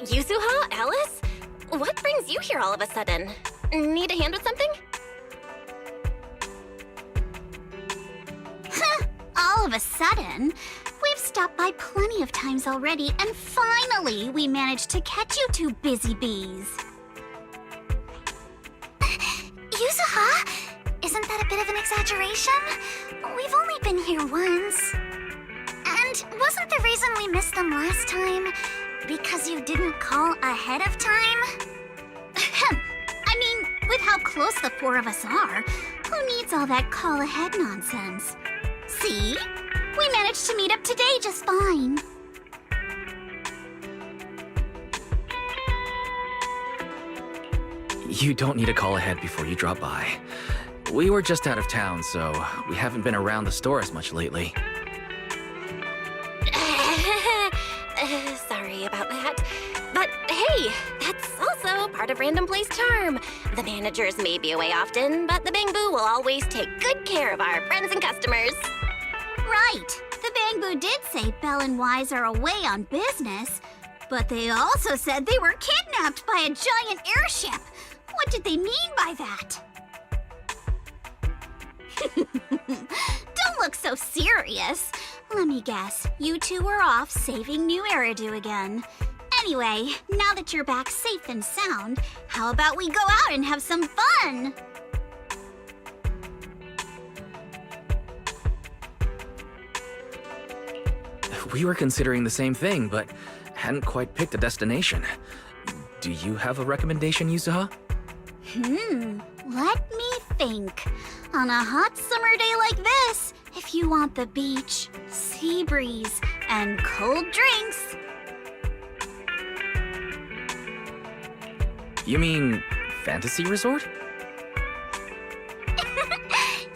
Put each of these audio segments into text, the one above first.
Yuzuha? Alice? What brings you here all of a sudden? Need a hand with something? All of a sudden? We've stopped by plenty of times already, and finally we managed to catch you two busy bees. Yuzuha? Isn't that a bit of an exaggeration? We've only been here once. And wasn't the reason we missed them last time because you didn't call ahead of time? I mean, with how close the four of us are, who needs all that call ahead nonsense? See? We managed to meet up today just fine. You don't need a call ahead before you drop by. We were just out of town, so we haven't been around the store as much lately. Sorry about that. But hey, that's also part of Random Play's charm. The managers may be away often, but the Bangbu will always take good care of our friends and customers. Right. The Bangbu did say Belle and Wise are away on business, but they also said they were kidnapped by a giant airship. What did they mean by that? Don't look so serious. Let me guess, you two are off saving New Eridu again. Anyway, now that you're back safe and sound, how about we go out and have some fun? We were considering the same thing, but hadn't quite picked a destination. Do you have a recommendation, Yuzuha? Let me think. On a hot summer day like this, if you want the beach, sea breeze, and cold drinks. You mean Fantasy Resort?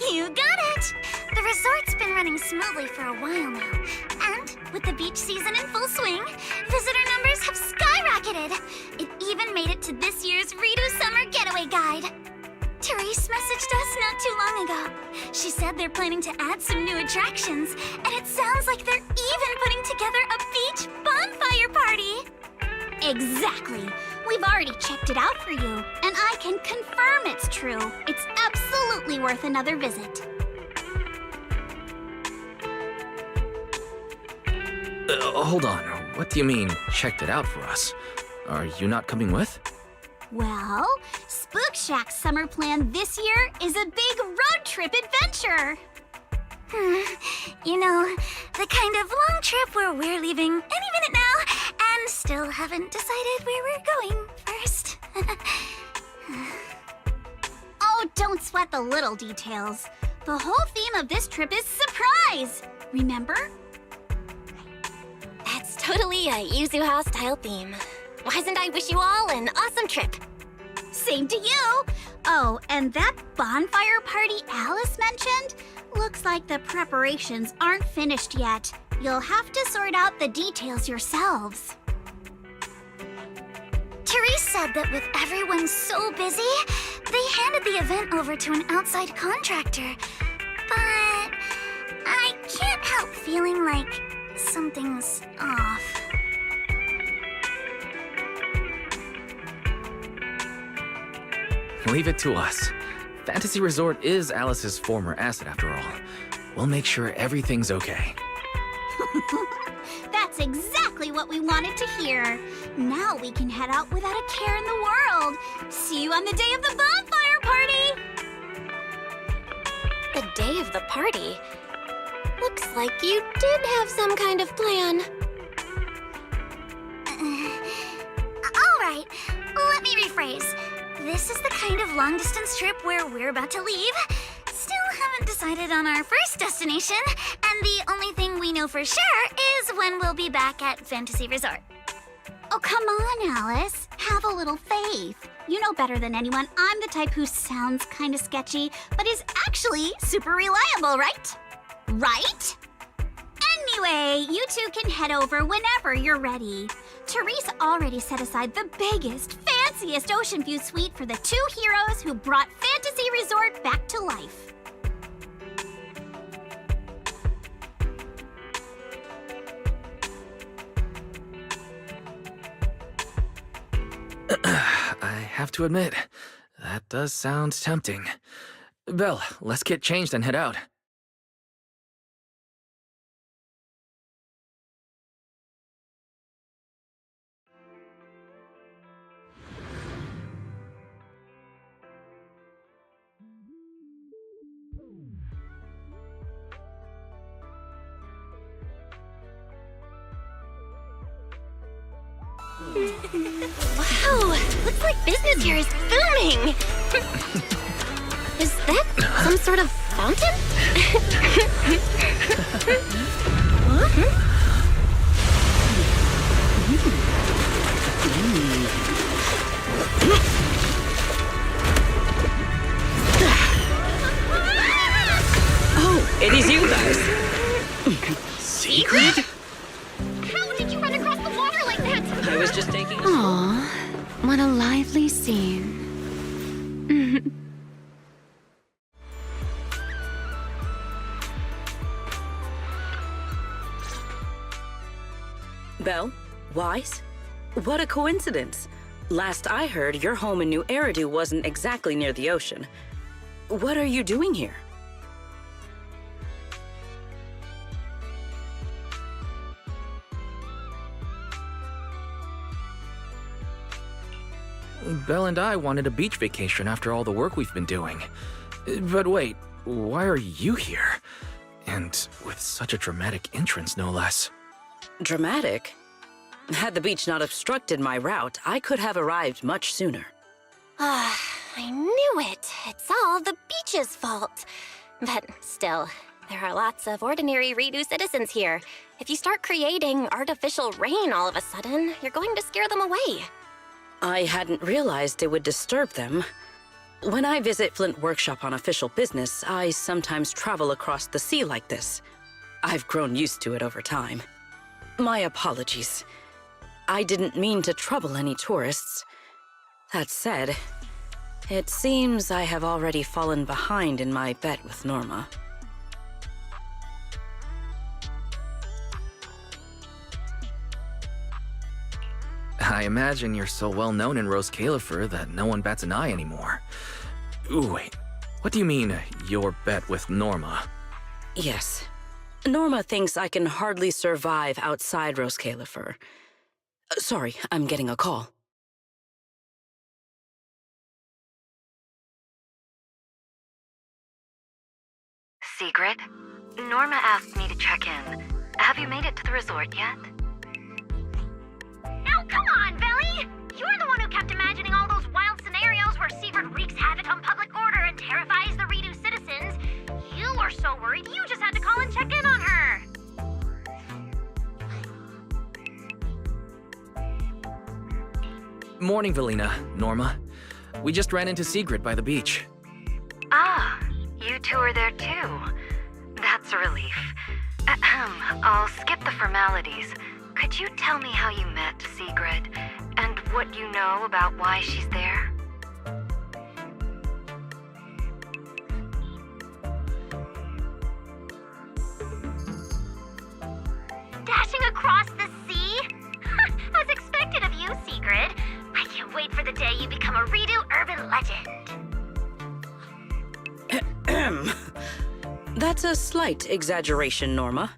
You got it! The resort's been running smoothly for a while now. And with the beach season in full swing, visitor numbers have skyrocketed. It even made it to this year's Ridu Summer Getaway Guide. Therese messaged us not too long ago. She said they're planning to add some new attractions, and it sounds like they're even putting together a beach bonfire party. Exactly. We've already checked it out for you, and I can confirm it's true. It's absolutely worth another visit. Hold on. What do you mean, checked it out for us? Are you not coming with? Well, Spook Shack's summer plan this year is a big road trip adventure. You know, the kind of long trip where we're leaving any minute now and still haven't decided where we're going first. Oh, don't sweat the little details. The whole theme of this trip is surprise. Remember? That's totally a Yuzuha-style theme. Why'sn't I wish you all an awesome trip? Same to you. Oh, and that bonfire party Alice mentioned? Looks like the preparations aren't finished yet. You'll have to sort out the details yourselves. Therese said that with everyone so busy, they handed the event over to an outside contractor. But I can't help feeling like something's off. Leave it to us. Fantasy Resort is Alice's former asset after all. We'll make sure everything's okay. That's exactly what we wanted to hear. Now we can head out without a care in the world. See you on the day of the bonfire party! The day of the party? Looks like you did have some kind of plan. All right, let me rephrase. This is the kind of long-distance trip where we're about to leave. Still haven't decided on our first destination, and the only thing we know for sure is when we'll be back at Fantasy Resort. Oh, come on, Alice. Have a little faith. You know better than anyone I'm the type who sounds kind of sketchy, but is actually super reliable, right? Right? Anyway, you two can head over whenever you're ready. Therese already set aside the biggest, fanciest ocean view suite for the two heroes who brought Fantasy Resort back to life. to admit, that does sound tempting. Belle, let's get changed and head out. Wow, looks like business here is booming. Is that some sort of fountain? Huh? Oh, it is you guys. Sigrid? How did you run across the water like that? I was just taking a Aw, what a lively scene. Belle? Wise? What a coincidence. Last I heard, your home in New Eridu wasn't exactly near the ocean. What are you doing here? Belle and I wanted a beach vacation after all the work we've been doing. But wait, why are you here? And with such a dramatic entrance, no less. Dramatic? Had the beach not obstructed my route, I could have arrived much sooner. I knew it. It's all the beach's fault. But still, there are lots of ordinary Redo citizens here. If you start creating artificial rain all of a sudden, you're going to scare them away. I hadn't realized it would disturb them. When I visit Flint Workshop on official business, I sometimes travel across the sea like this. I've grown used to it over time. My apologies. I didn't mean to trouble any tourists. That said, it seems I have already fallen behind in my bet with Norma. I imagine you're so well known in Rose Califer that no one bats an eye anymore. Ooh, wait, what do you mean, your bet with Norma? Yes. Norma thinks I can hardly survive outside Rose Califer. Sorry, I'm getting a call. Sigrid, Norma asked me to check in. Have you made it to the resort yet? Now, come on, Velly! You're the one who kept imagining all those wild scenarios where Sigrid wreaks havoc on public order and terrifies the Redo citizens. You were so worried you just had to call and check in on her. Morning, Velina, Norma. We just ran into Sigrid by the beach. Ah, you two are there too. That's a relief. I'll skip the formalities. Could you tell me how you met Sigrid, and what you know about why she's there? Dashing across the sea? As expected of you, Sigrid. I can't wait for the day you become a Redo urban legend. That's a slight exaggeration, Norma.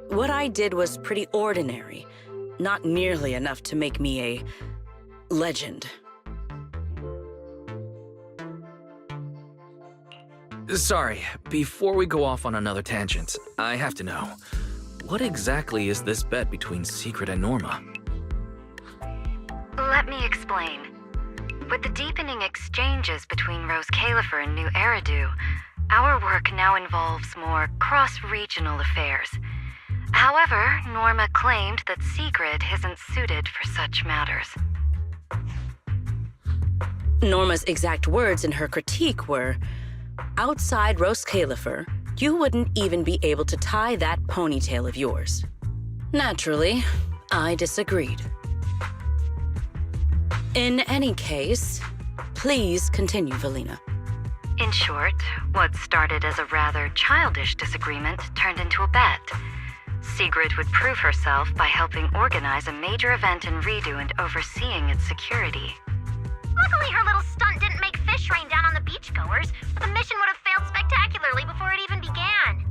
What I did was pretty ordinary, not nearly enough to make me a legend. Sorry, before we go off on another tangent, I have to know. What exactly is this bet between Sigrid and Norma? Let me explain. With the deepening exchanges between Rose Califer and New Eridu, our work now involves more cross-regional affairs. However, Norma claimed that Sigrid isn't suited for such matters. Norma's exact words in her critique were, outside Rose Califer, you wouldn't even be able to tie that ponytail of yours. Naturally, I disagreed. In any case, please continue, Velina. In short, what started as a rather childish disagreement turned into a bet. Sigrid would prove herself by helping organize a major event in Redo and overseeing its security. Luckily, her little stunt didn't make fish rain down on the beachgoers, but the mission would have failed spectacularly before it even began.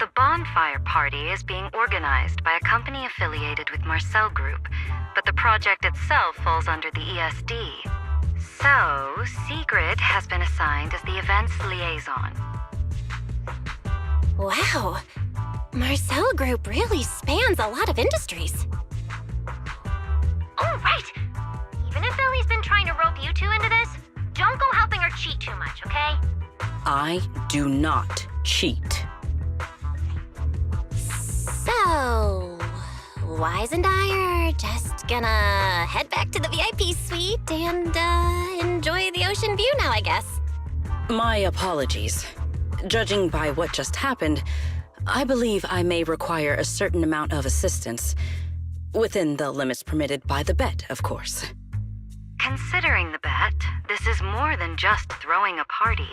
The bonfire party is being organized by a company affiliated with Marcel Group, but the project itself falls under the ESD. So, Sigrid has been assigned as the event's liaison. Wow. Marcel Group really spans a lot of industries. Oh, right! Even if Billy's been trying to rope you two into this, don't go helping her cheat too much, okay? I do not cheat. So, Wise and I are just gonna head back to the VIP suite and enjoy the ocean view now, I guess. My apologies. Judging by what just happened, I believe I may require a certain amount of assistance. Within the limits permitted by the bet, of course. Considering the bet, this is more than just throwing a party.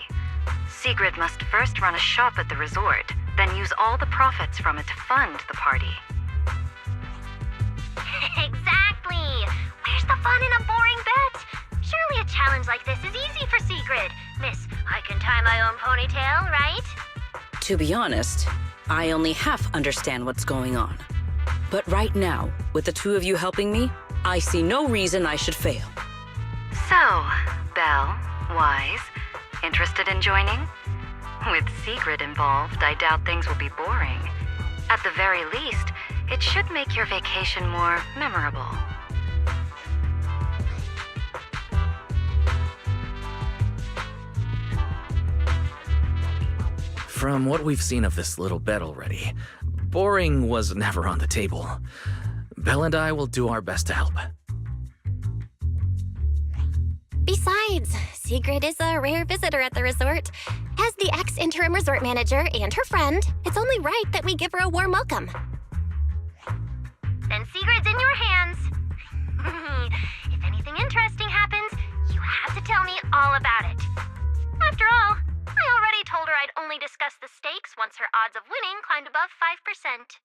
Sigrid must first run a shop at the resort, then use all the profits from it to fund the party. Exactly! Where's the fun in a boring bet? Surely a challenge like this is easy for Sigrid. Miss, I can tie my own ponytail, right? To be honest, I only half understand what's going on. But right now, with the two of you helping me, I see no reason I should fail. So, Belle, Wise, interested in joining? With Sigrid involved, I doubt things will be boring. At the very least, it should make your vacation more memorable. From what we've seen of this little bet already, boring was never on the table. Belle and I will do our best to help. Besides, Sigrid is a rare visitor at the resort. As the ex-interim resort manager and her friend, it's only right that we give her a warm welcome. Then Sigrid's in your hands. If anything interesting happens, you have to tell me all about it. After all, I already told her I'd only discuss the stakes once her odds of winning climbed above 5%.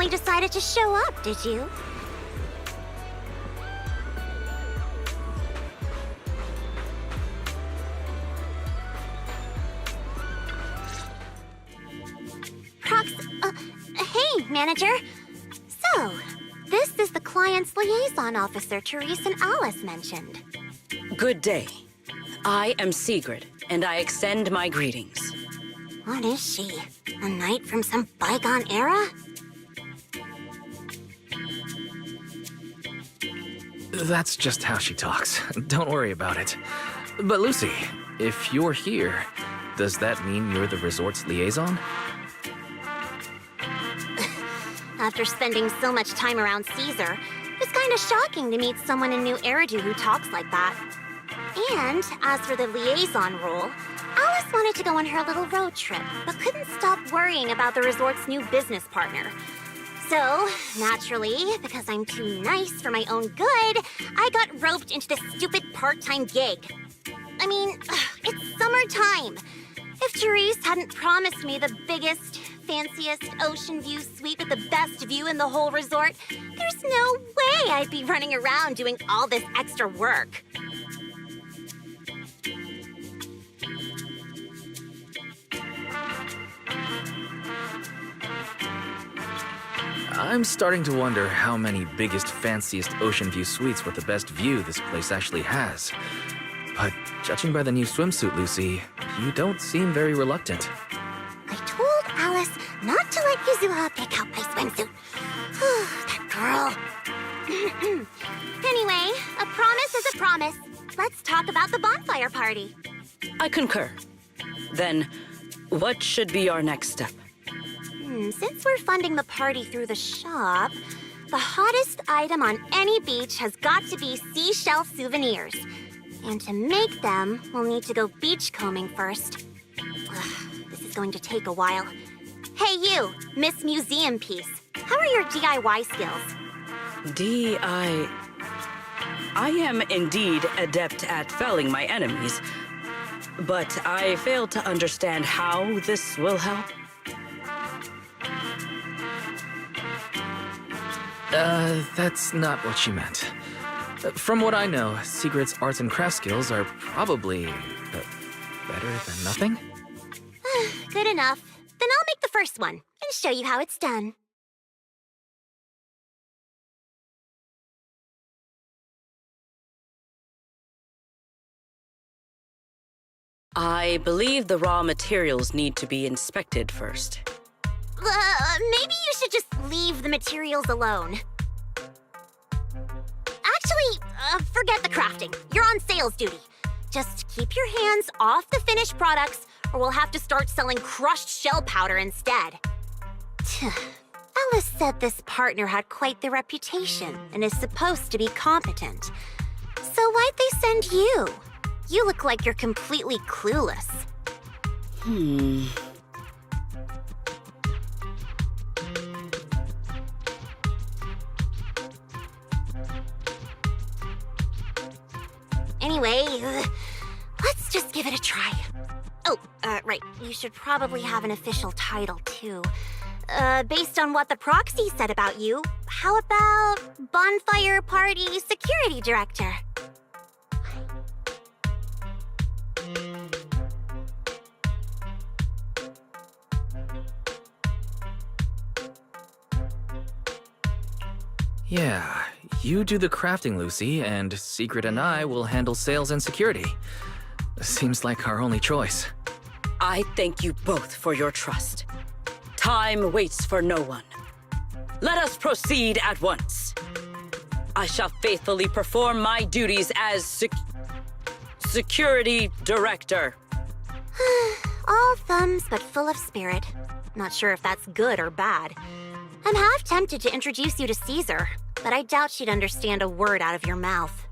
suddenly decided to show up, did you? Hey, manager. So, this is the client's liaison officer Therese and Alice mentioned. Good day. I am Sigrid, and I extend my greetings. What is she? A knight from some bygone era? That's just how she talks. Don't worry about it. But Lucy, if you're here, does that mean you're the resort's liaison? After spending so much time around Caesar, it's kind of shocking to meet someone in New Eridu who talks like that. And as for the liaison role, Alice wanted to go on her little road trip, but couldn't stop worrying about the resort's new business partner. So, naturally, because I'm too nice for my own good, I got roped into this stupid part-time gig. I mean, it's summertime. If Therese hadn't promised me the biggest, fanciest ocean view suite with the best view in the whole resort, there's no way I'd be running around doing all this extra work. I'm starting to wonder how many biggest, fanciest ocean view suites with the best view this place actually has. But judging by the new swimsuit, Lucy, you don't seem very reluctant. I told Alice not to let Yuzuha pick out my swimsuit. That girl. Anyway, a promise is a promise. Let's talk about the bonfire party. I concur. Then, what should be our next step? Since we're funding the party through the shop, the hottest item on any beach has got to be seashell souvenirs. And to make them, we'll need to go beachcombing first. This is going to take a while. Hey you, Miss Museum Piece. How are your DIY skills? I am indeed adept at felling my enemies, but I fail to understand how this will help. That's not what she meant. From what I know, Sigrid's arts and craft skills are probably better than nothing. Good enough. Then I'll make the first one and show you how it's done. I believe the raw materials need to be inspected first. Maybe you should just leave the materials alone. Actually, forget the crafting. You're on sales duty. Just keep your hands off the finished products, or we'll have to start selling crushed shell powder instead. Alice said this partner had quite the reputation and is supposed to be competent. So why'd they send you? You look like you're completely clueless. Anyway, let's just give it a try. Oh, right. You should probably have an official title, too. Based on what the proxy said about you, how about Bonfire Party Security Director? Yeah, you do the crafting, Lucy, and Sigrid and I will handle sales and security. Seems like our only choice. I thank you both for your trust. Time waits for no one. Let us proceed at once. I shall faithfully perform my duties as Security Director. All thumbs but full of spirit. Not sure if that's good or bad. I'm half tempted to introduce you to Caesar, but I doubt she'd understand a word out of your mouth.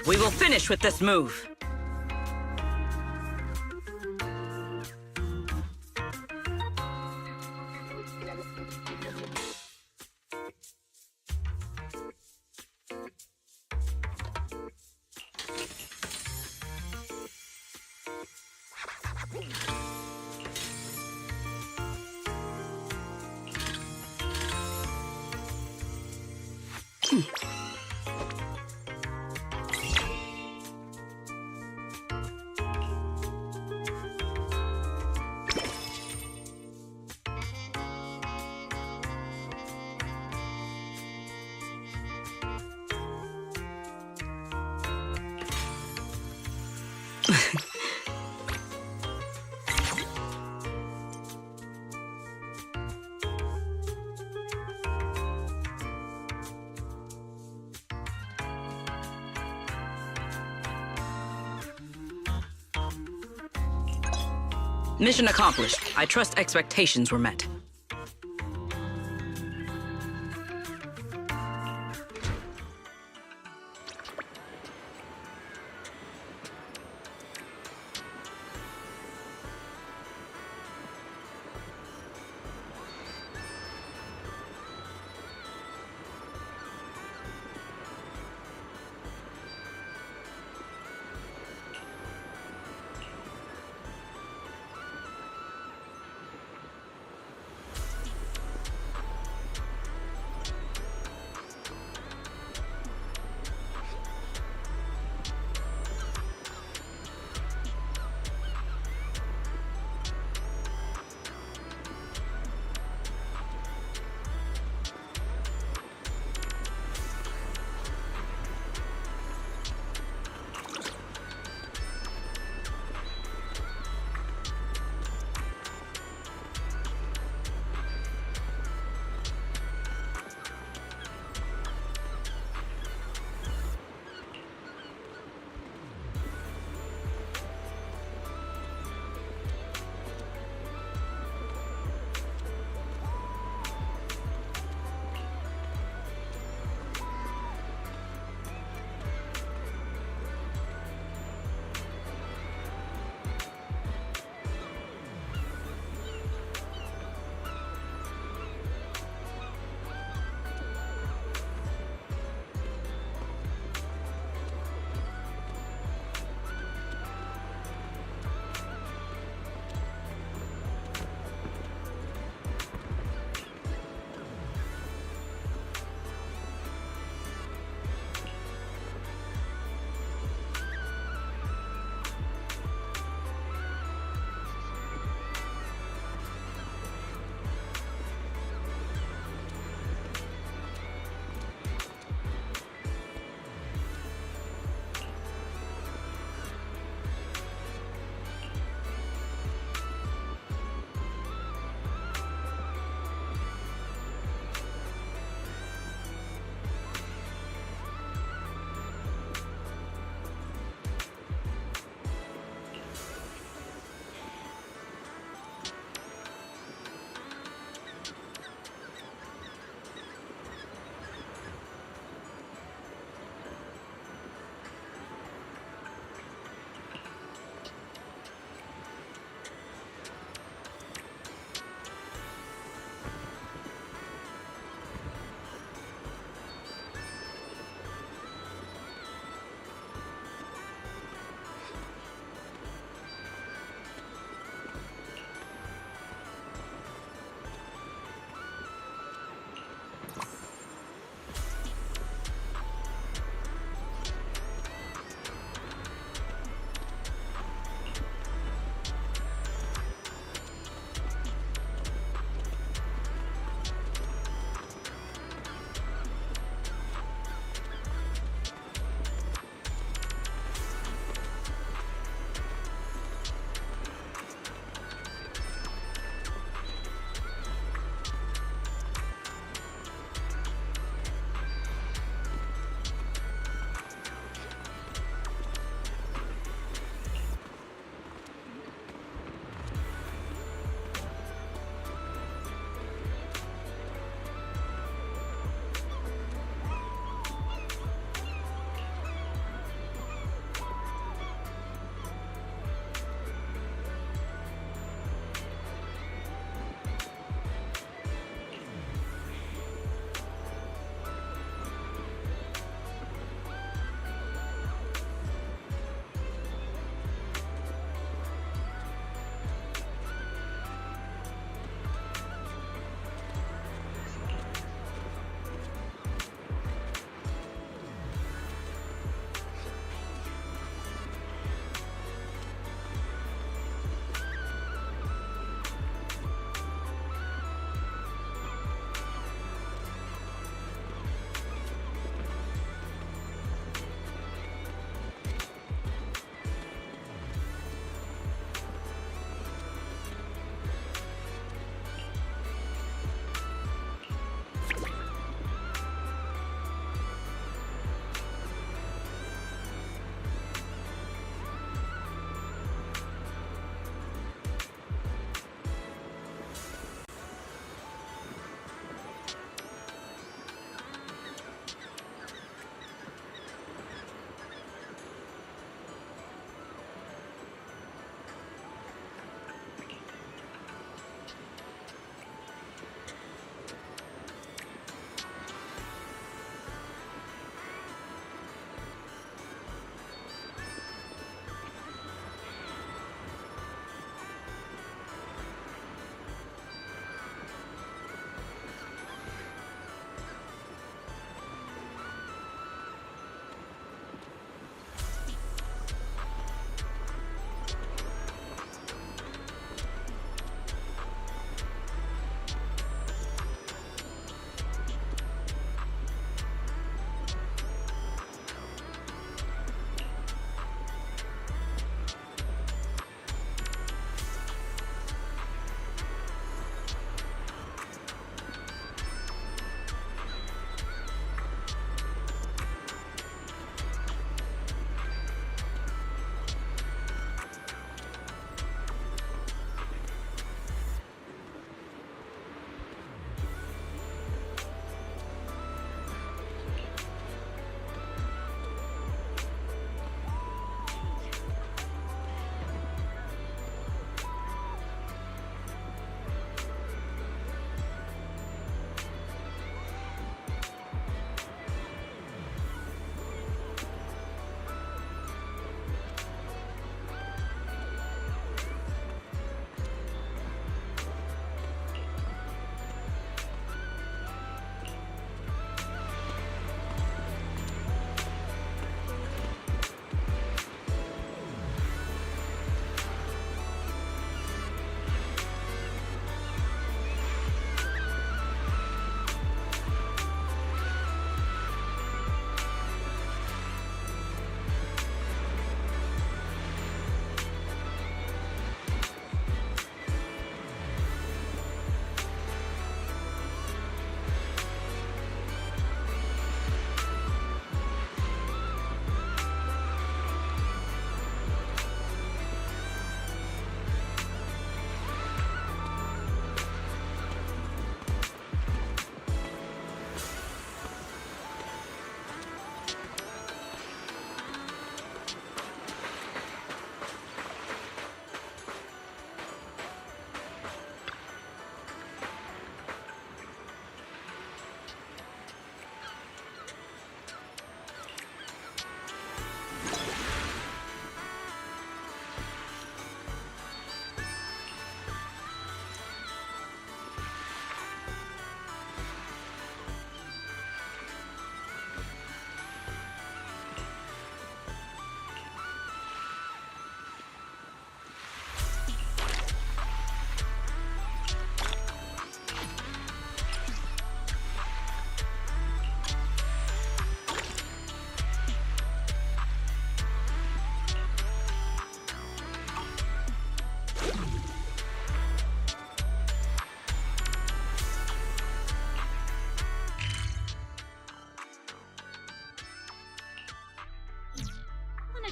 We will finish with this move. Mission accomplished. I trust expectations were met.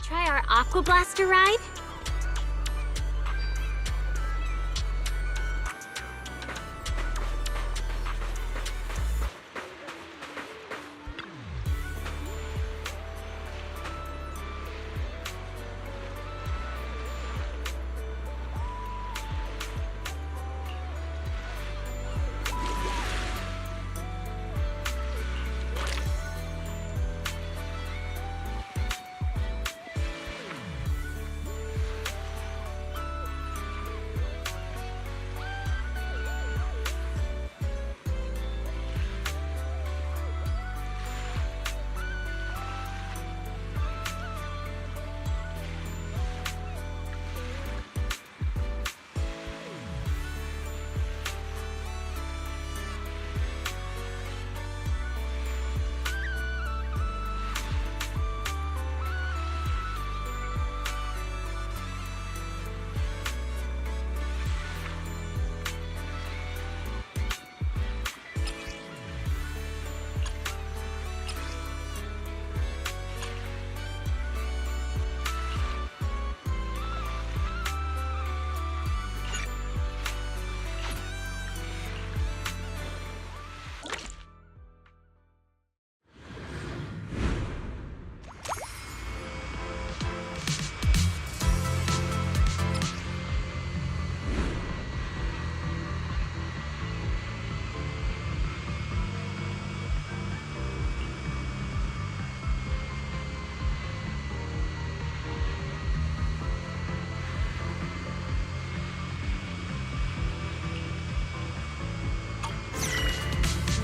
try our Aqua Blaster ride?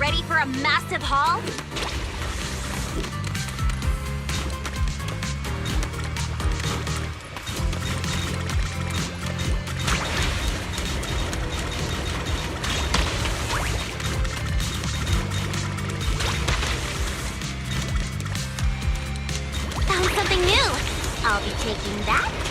Ready for a massive haul? Found something new. I'll be taking that.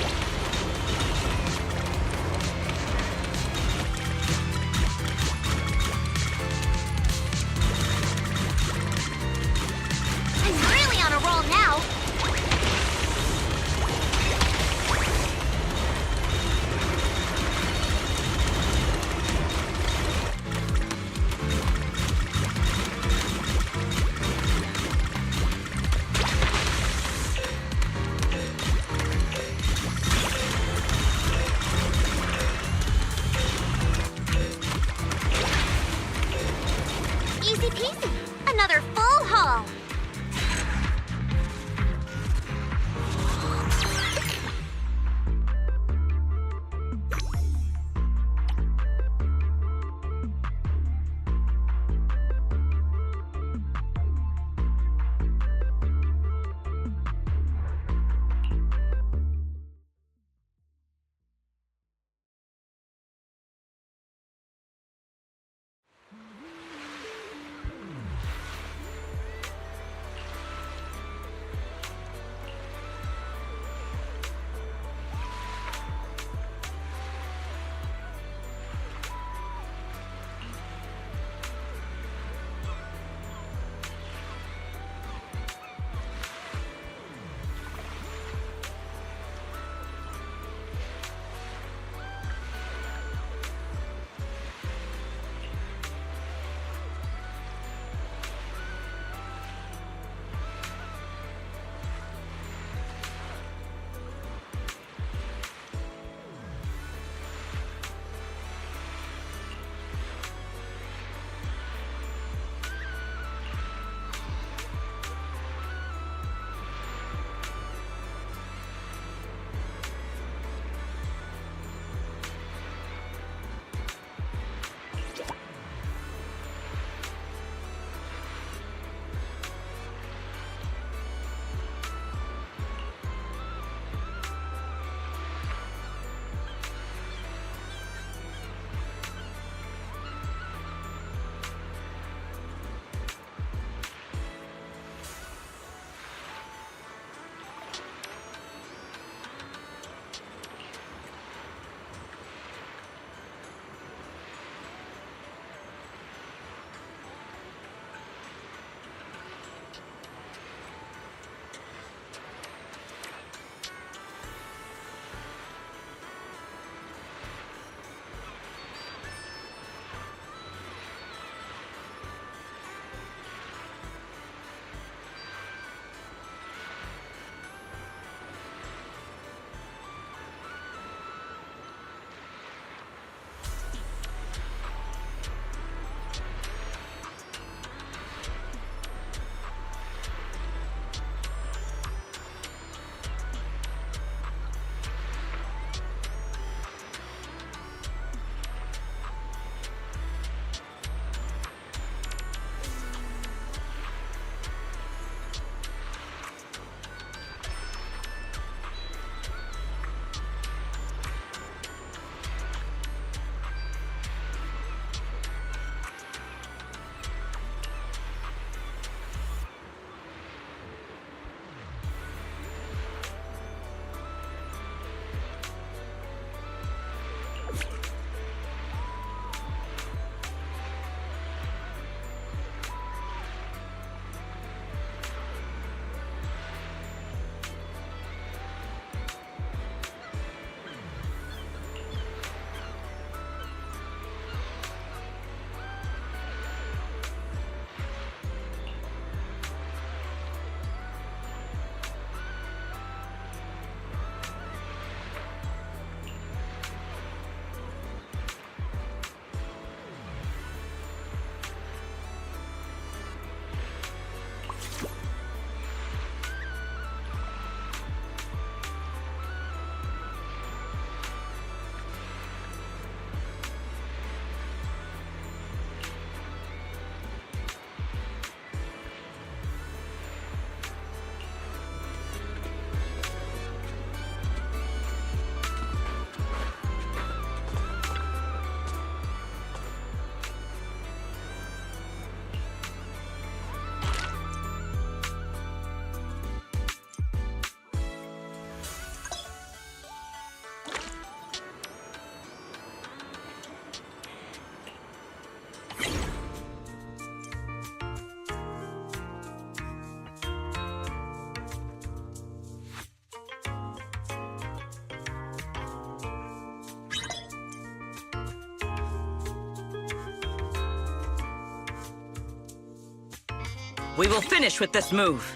We will finish with this move.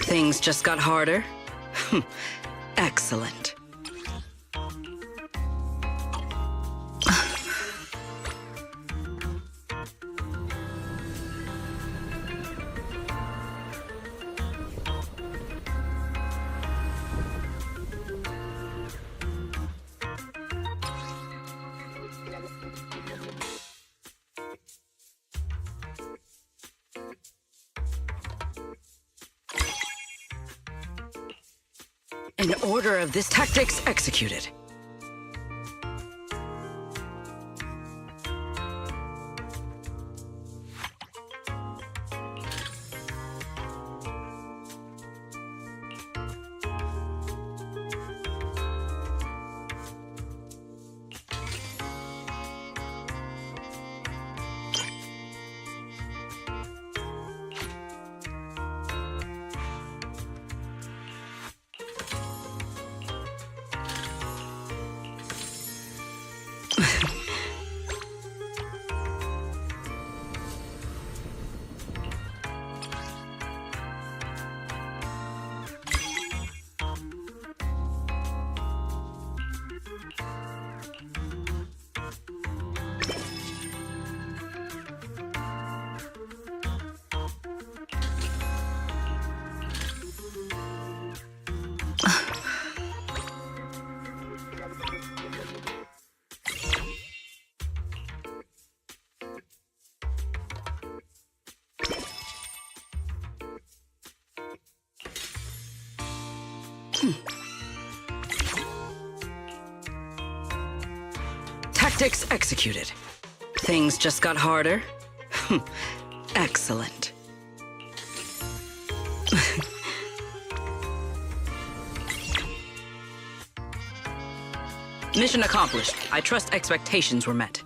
Things just got harder? Excellent. An order of this tactics executed. Tactics executed. Things just got harder? Excellent. Mission accomplished. I trust expectations were met.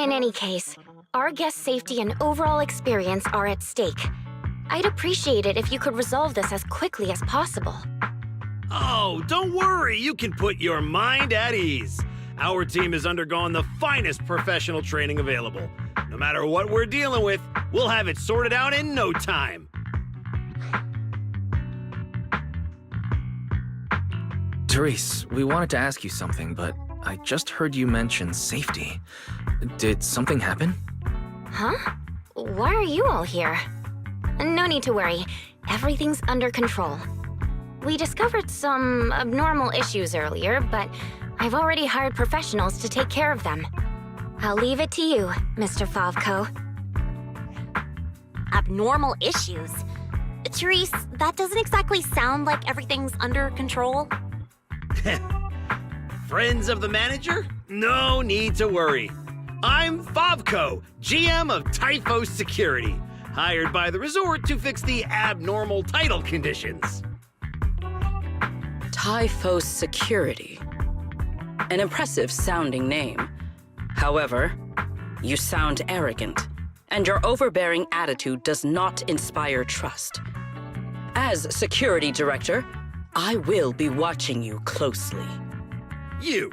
In any case, our guest safety and overall experience are at stake. I'd appreciate it if you could resolve this as quickly as possible. Oh, don't worry. You can put your mind at ease. Our team has undergone the finest professional training available. No matter what we're dealing with, we'll have it sorted out in no time. Therese, we wanted to ask you something, but I just heard you mention safety. Did something happen? Huh? Why are you all here? No need to worry. Everything's under control. We discovered some abnormal issues earlier, but I've already hired professionals to take care of them. I'll leave it to you, Mr. Favko. Abnormal issues? Therese, that doesn't exactly sound like everything's under control. Friends of the manager? No need to worry. I'm Favko, GM of Typhos Security, hired by the resort to fix the abnormal title conditions. Typhos Security. An impressive sounding name. However, you sound arrogant, and your overbearing attitude does not inspire trust. As security director, I will be watching you closely. You.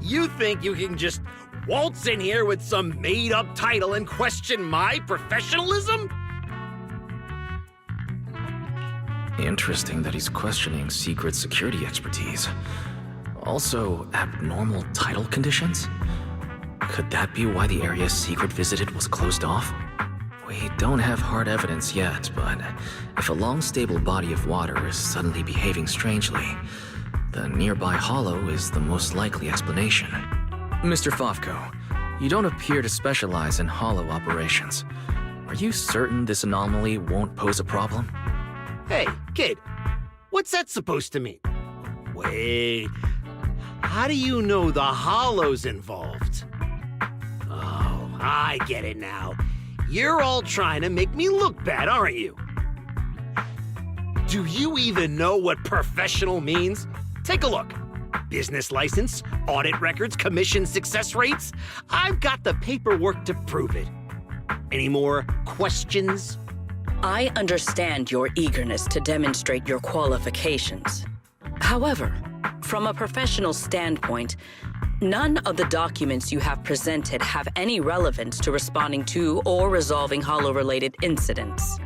You think you can just waltz in here with some made-up title and question my professionalism? Interesting that he's questioning Sigrid's security expertise. Also, abnormal title conditions? Could that be why the area Sigrid visited was closed off? We don't have hard evidence yet, but if a long, stable body of water is suddenly behaving strangely, the nearby hollow is the most likely explanation. Mr. Favko, you don't appear to specialize in hollow operations. Are you certain this anomaly won't pose a problem? Hey, kid, what's that supposed to mean? Wait, how do you know the hollow's involved? Oh, I get it now. You're all trying to make me look bad, aren't you? Do you even know what professional means? Take a look. Business license, audit records, commission success rates. I've got the paperwork to prove it. Any more questions? I understand your eagerness to demonstrate your qualifications. However, from a professional standpoint, none of the documents you have presented have any relevance to responding to or resolving hollow-related incidents.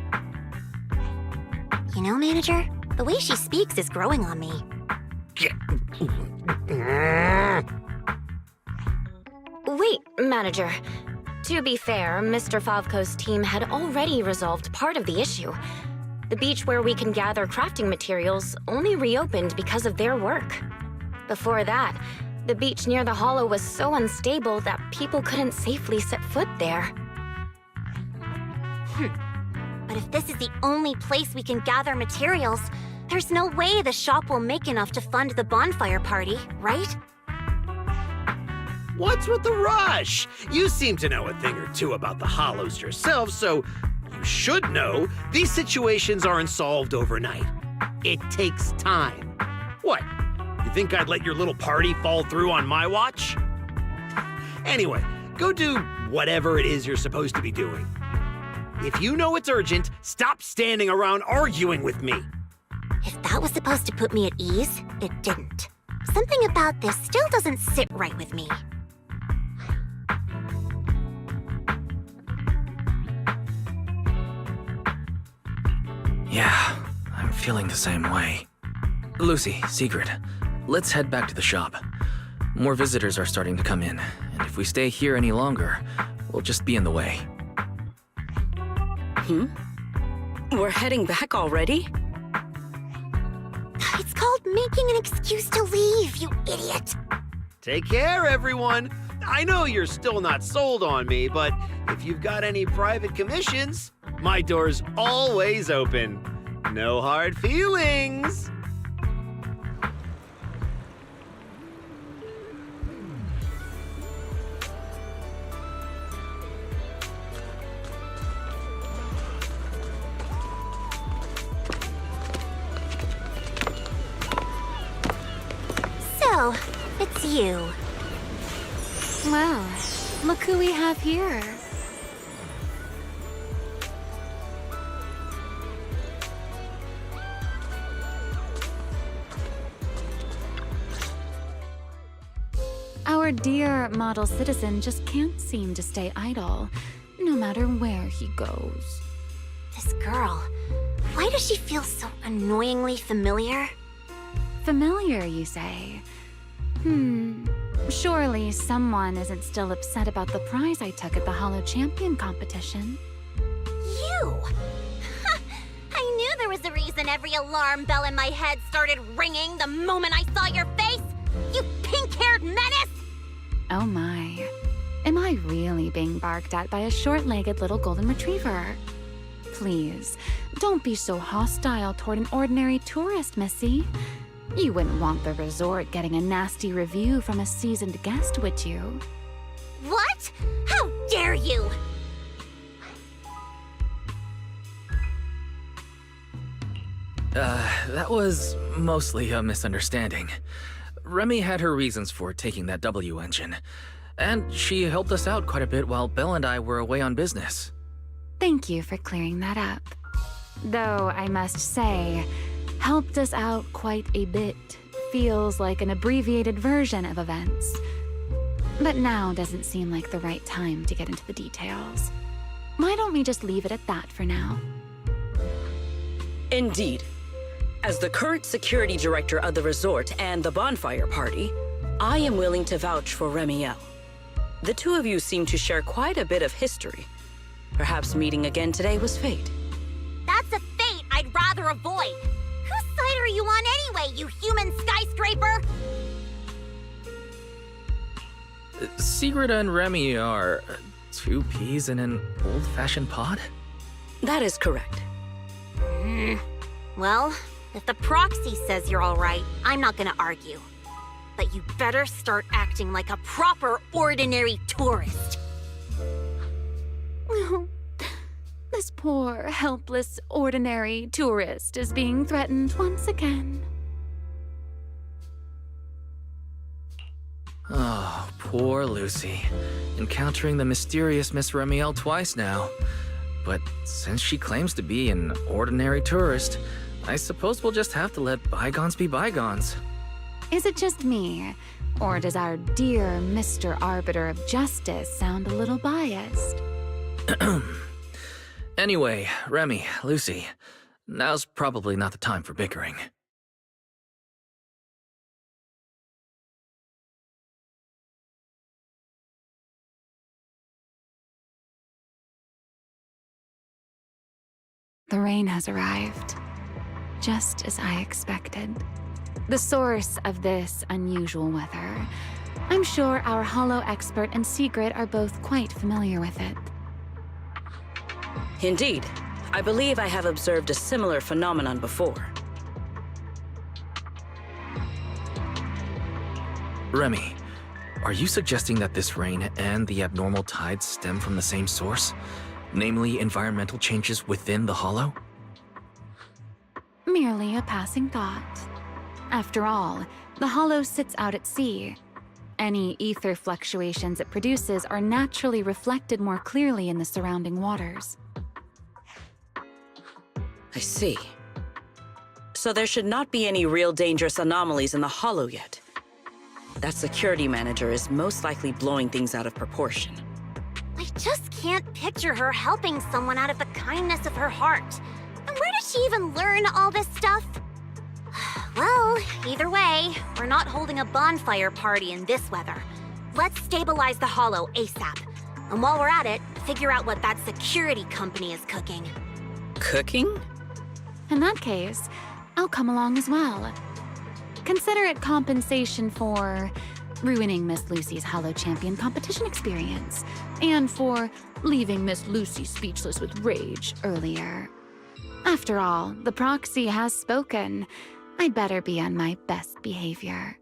You know, Manager, the way she speaks is growing on me. Wait, Manager. To be fair, Mr. Favko's team had already resolved part of the issue. The beach where we can gather crafting materials only reopened because of their work. Before that, the beach near the hollow was so unstable that people couldn't safely set foot there. But if this is the only place we can gather materials, there's no way the shop will make enough to fund the bonfire party, right? What's with the rush? You seem to know a thing or two about the hollows yourself, so you should know these situations aren't solved overnight. It takes time. What? You think I'd let your little party fall through on my watch? Anyway, go do whatever it is you're supposed to be doing. If you know it's urgent, stop standing around arguing with me. If that was supposed to put me at ease, it didn't. Something about this still doesn't sit right with me. Yeah, I'm feeling the same way. Lucy, Sigrid, let's head back to the shop. More visitors are starting to come in, and if we stay here any longer, we'll just be in the way. We're heading back already? It's called making an excuse to leave, you idiot. Take care, everyone. I know you're still not sold on me, but if you've got any private commissions, my door's always open. No hard feelings. So, it's you. Well, look who we have here. Our dear model citizen just can't seem to stay idle, no matter where he goes. This girl, why does she feel so annoyingly familiar? Familiar, you say? Surely someone isn't still upset about the prize I took at the Hollow Champion competition. You! I knew there was a reason every alarm bell in my head started ringing the moment I saw your face! You pink-haired menace! Oh my. Am I really being barked at by a short-legged little golden retriever? Please, don't be so hostile toward an ordinary tourist, Missy. You wouldn't want the resort getting a nasty review from a seasoned guest, would you? What? How dare you! That was mostly a misunderstanding. Remy had her reasons for taking that W engine, and she helped us out quite a bit while Belle and I were away on business. Thank you for clearing that up. Though I must say, helped us out quite a bit feels like an abbreviated version of events. But now doesn't seem like the right time to get into the details. Why don't we just leave it at that for now? Indeed. As the current security director of the resort and the bonfire party, I am willing to vouch for Ramiel. The two of you seem to share quite a bit of history. Perhaps meeting again today was fate. That's a fate I'd rather avoid. Whose side are you on anyway, you human skyscraper? Sigrid and Remy are two peas in an old-fashioned pod? That is correct. Well, if the proxy says you're all right, I'm not gonna argue. But you better start acting like a proper, ordinary tourist. This poor, helpless, ordinary tourist is being threatened once again. Oh, poor Lucy. Encountering the mysterious Miss Ramiel twice now. But since she claims to be an ordinary tourist, I suppose we'll just have to let bygones be bygones. Is it just me, or does our dear Mr. Arbiter of Justice sound a little biased? Anyway, Remy, Lucy, now's probably not the time for bickering. The rain has arrived, just as I expected. The source of this unusual weather. I'm sure our Hollow expert and Sigrid are both quite familiar with it. Indeed. I believe I have observed a similar phenomenon before. Remy, are you suggesting that this rain and the abnormal tides stem from the same source? Namely, environmental changes within the Hollow? Merely a passing thought. After all, the Hollow sits out at sea. Any ether fluctuations it produces are naturally reflected more clearly in the surrounding waters. I see. So there should not be any real dangerous anomalies in the Hollow yet. That security manager is most likely blowing things out of proportion. I just can't picture her helping someone out of the kindness of her heart. And where did she even learn all this stuff? Well, either way, we're not holding a bonfire party in this weather. Let's stabilize the Hollow ASAP. And while we're at it, figure out what that security company is cooking. Cooking? In that case, I'll come along as well. Consider it compensation for ruining Miss Lucy's Hollow Champion competition experience, and for leaving Miss Lucy speechless with rage earlier. After all, the proxy has spoken. I'd better be on my best behavior.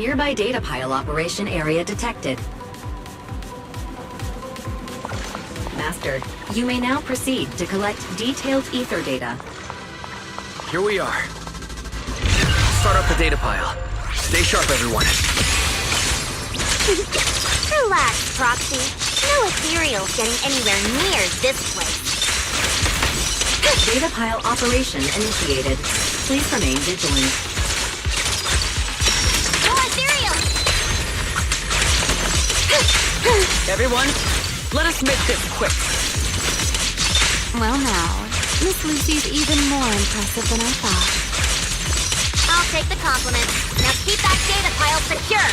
Nearby data pile operation area detected. Master, you may now proceed to collect detailed ether data. Here we are. Start up the data pile. Stay sharp, everyone. Relax, Roxy. No ethereal's getting anywhere near this place. Data pile operation initiated. Please remain vigilant. No ethereal! Everyone, let us make this quick. Well now, Miss Lucy's even more impressive than I thought. I'll take the compliment. Now keep that data pile secure.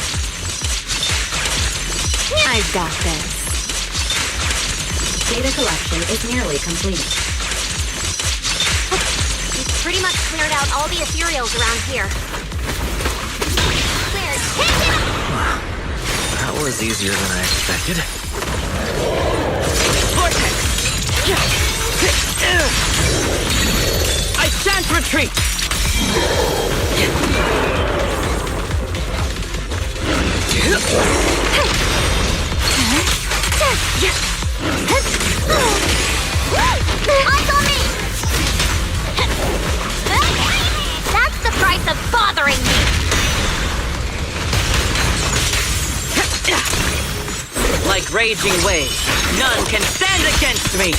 I've got this. Data collection is nearly complete. We've pretty much cleared out all the ethereals around here. Cleared. Take it! That was easier than I expected. Vortex! I shan't retreat! Eyes on me! That's the price of bothering me! Like raging waves, none can stand against me!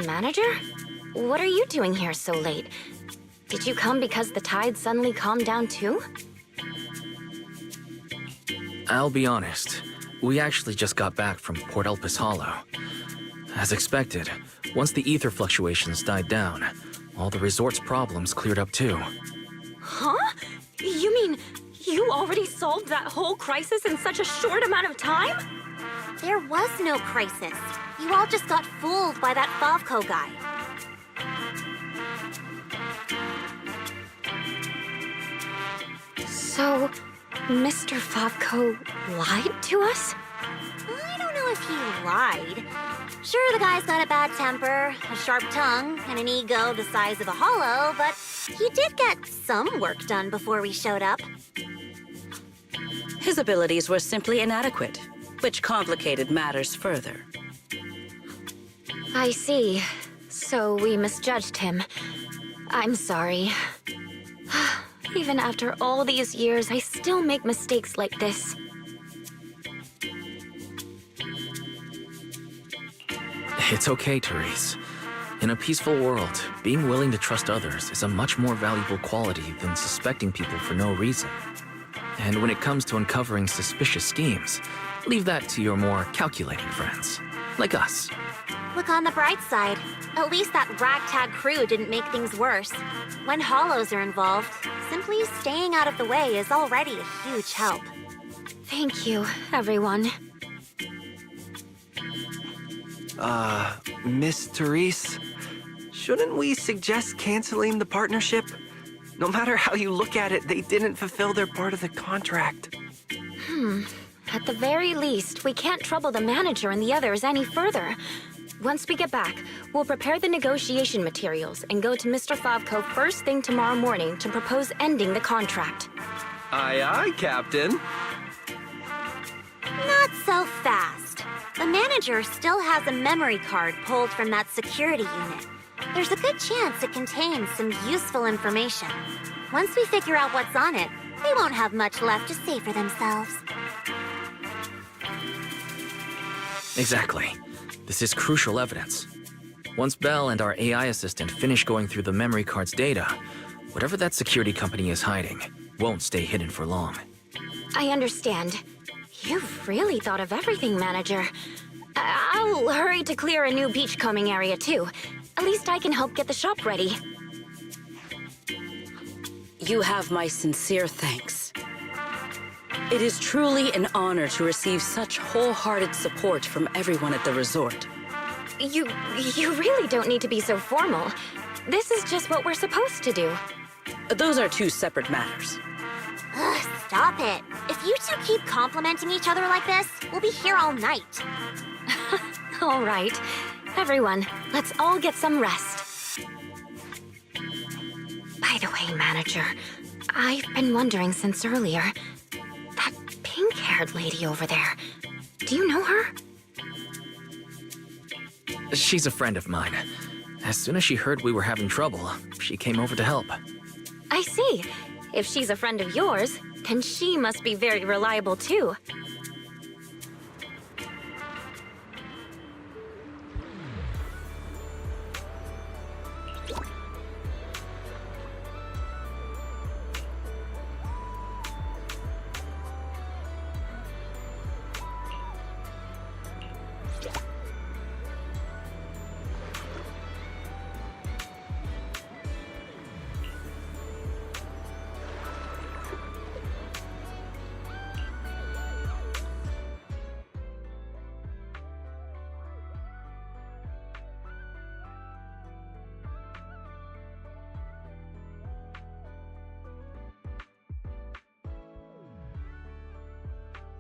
Manager? What are you doing here so late? Did you come because the tide suddenly calmed down too? I'll be honest. We actually just got back from Port Elpis Hollow. As expected, once the ether fluctuations died down, all the resort's problems cleared up too. Huh? You mean you already solved that whole crisis in such a short amount of time? There was no crisis. You all just got fooled by that Favco guy. So, Mr. Favco lied to us? I don't know if he lied. Sure, the guy's got a bad temper, a sharp tongue, and an ego the size of a hollow, but he did get some work done before we showed up. His abilities were simply inadequate, which complicated matters further. I see. So we misjudged him. I'm sorry. Even after all these years, I still make mistakes like this. It's okay, Therese. In a peaceful world, being willing to trust others is a much more valuable quality than suspecting people for no reason. And when it comes to uncovering suspicious schemes, leave that to your more calculating friends, like us. Look on the bright side. At least that ragtag crew didn't make things worse. When hollows are involved, simply staying out of the way is already a huge help. Thank you, everyone. Miss Therese, shouldn't we suggest canceling the partnership? No matter how you look at it, they didn't fulfill their part of the contract. At the very least, we can't trouble the manager and the others any further. Once we get back, we'll prepare the negotiation materials and go to Mr. Favco first thing tomorrow morning to propose ending the contract. Aye, aye, Captain. Not so fast. The manager still has a memory card pulled from that security unit. There's a good chance it contains some useful information. Once we figure out what's on it, they won't have much left to say for themselves. Exactly. This is crucial evidence. Once Belle and our AI assistant finish going through the memory card's data, whatever that security company is hiding won't stay hidden for long. I understand. You've really thought of everything, Manager. I'll hurry to clear a new beachcombing area, too. At least I can help get the shop ready. You have my sincere thanks. It is truly an honor to receive such wholehearted support from everyone at the resort. You really don't need to be so formal. This is just what we're supposed to do. Those are two separate matters. Ugh, stop it. If you two keep complimenting each other like this, we'll be here all night. All right. Everyone, let's all get some rest. By the way, Manager, I've been wondering since earlier. That pink-haired lady over there, do you know her? She's a friend of mine. As soon as she heard we were having trouble, she came over to help. I see. If she's a friend of yours, then she must be very reliable too.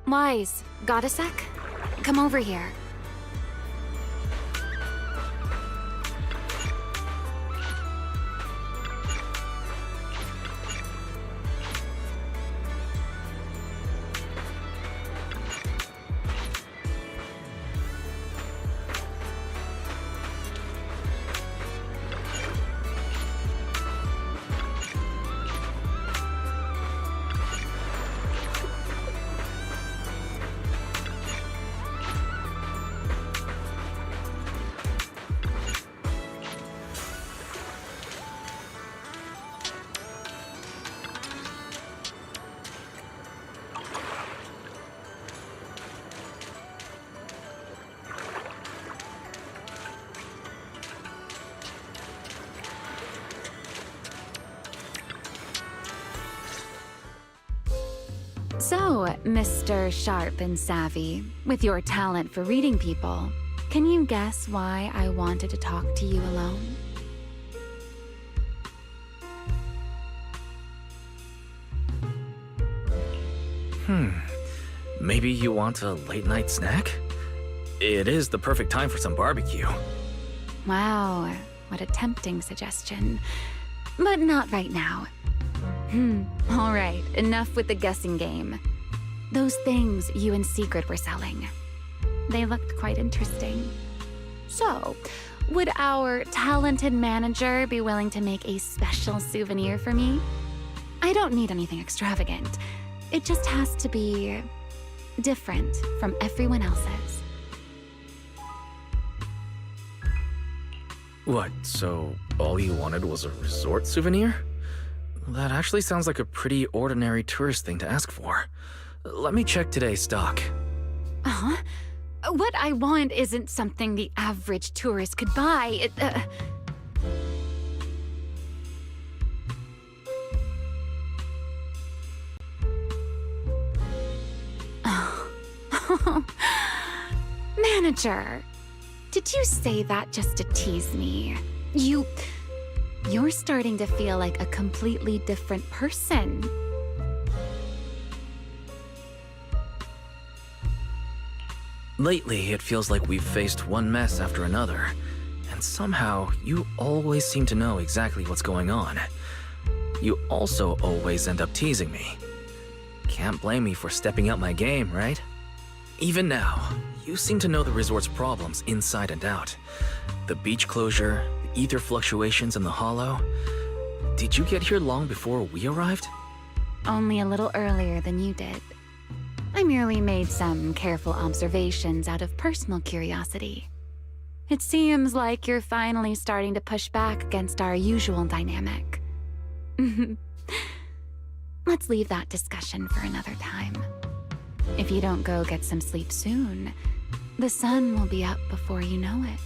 Wise, got a sec? Come over here. So, Mr. Sharp and Savvy, with your talent for reading people, can you guess why I wanted to talk to you alone? Maybe you want a late-night snack? It is the perfect time for some barbecue. Wow, what a tempting suggestion. But not right now. All right, enough with the guessing game. Those things you and Sigrid were selling. They looked quite interesting. So, would our talented manager be willing to make a special souvenir for me? I don't need anything extravagant. It just has to be different from everyone else's. What, so all you wanted was a resort souvenir? That actually sounds like a pretty ordinary tourist thing to ask for. Let me check today's stock. Uh-huh. What I want isn't something the average tourist could buy. Manager, did you say that just to tease me? You're starting to feel like a completely different person. Lately, it feels like we've faced one mess after another, and somehow you always seem to know exactly what's going on. You also always end up teasing me. Can't blame me for stepping up my game, right? Even now, you seem to know the resort's problems inside and out. The beach closure, the ether fluctuations in the hollow. Did you get here long before we arrived? Only a little earlier than you did. I merely made some careful observations out of personal curiosity. It seems like you're finally starting to push back against our usual dynamic. Let's leave that discussion for another time. If you don't go get some sleep soon, the sun will be up before you know it.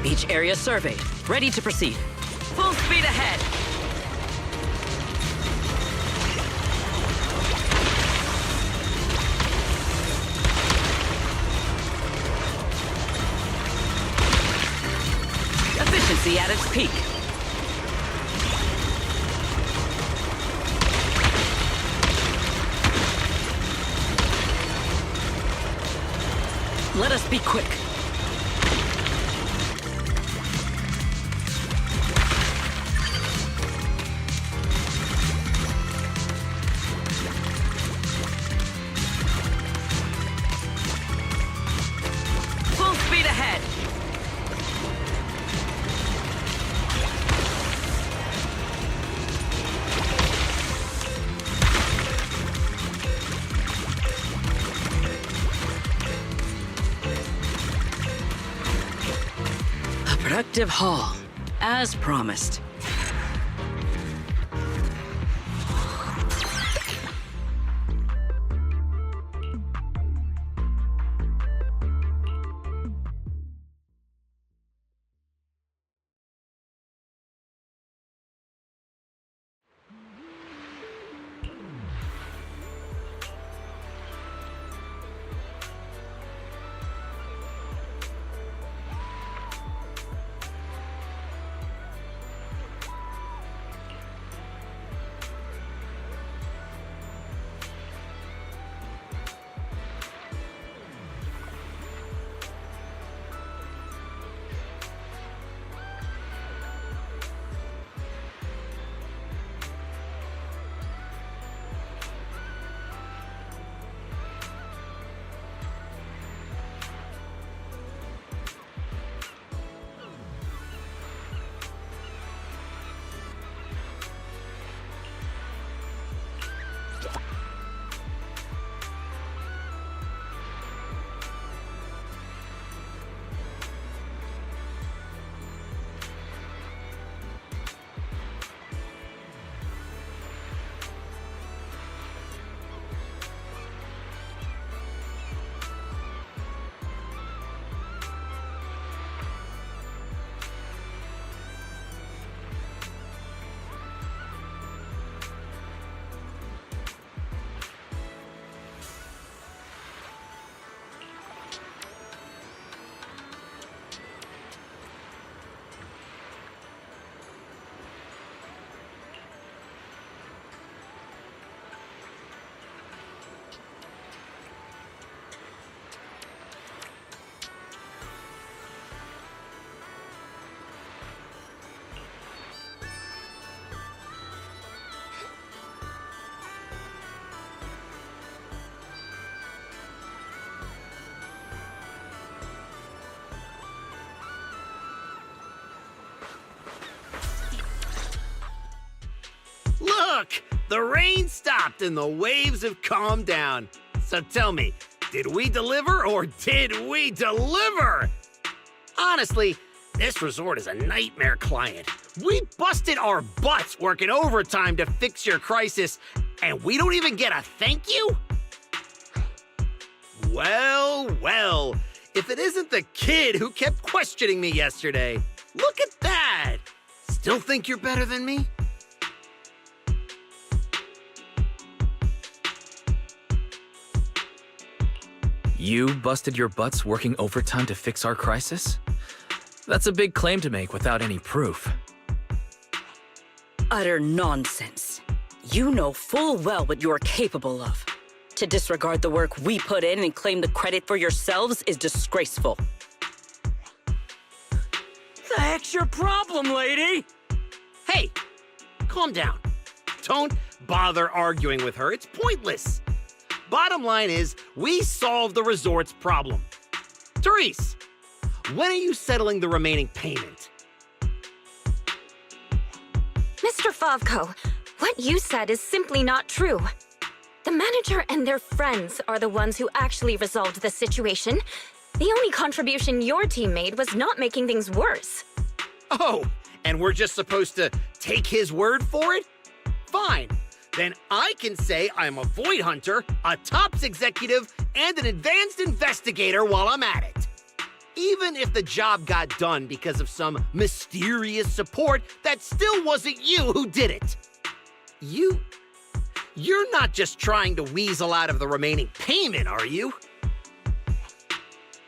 Beach area surveyed. Ready to proceed. Full speed ahead! Efficiency at its peak. Let us be quick. Full speed ahead. Productive haul, as promised. Look! The rain stopped and the waves have calmed down. So tell me, did we deliver or did we deliver? Honestly, this resort is a nightmare client. We busted our butts working overtime to fix your crisis, and we don't even get a thank you? Well, well, if it isn't the kid who kept questioning me yesterday. Look at that! Still think you're better than me? You busted your butts working overtime to fix our crisis? That's a big claim to make without any proof. Utter nonsense. You know full well what you're capable of. To disregard the work we put in and claim the credit for yourselves is disgraceful. The heck's your problem, lady? Hey, calm down. Don't bother arguing with her. It's pointless. Bottom line is, we solved the resort's problem. Therese, when are you settling the remaining payment? Mr. Favko, what you said is simply not true. The manager and their friends are the ones who actually resolved the situation. The only contribution your team made was not making things worse. Oh, and we're just supposed to take his word for it? Fine. Then I can say I'm a void hunter, a TOPS executive, and an advanced investigator while I'm at it. Even if the job got done because of some mysterious support, that still wasn't you who did it. You're not just trying to weasel out of the remaining payment, are you?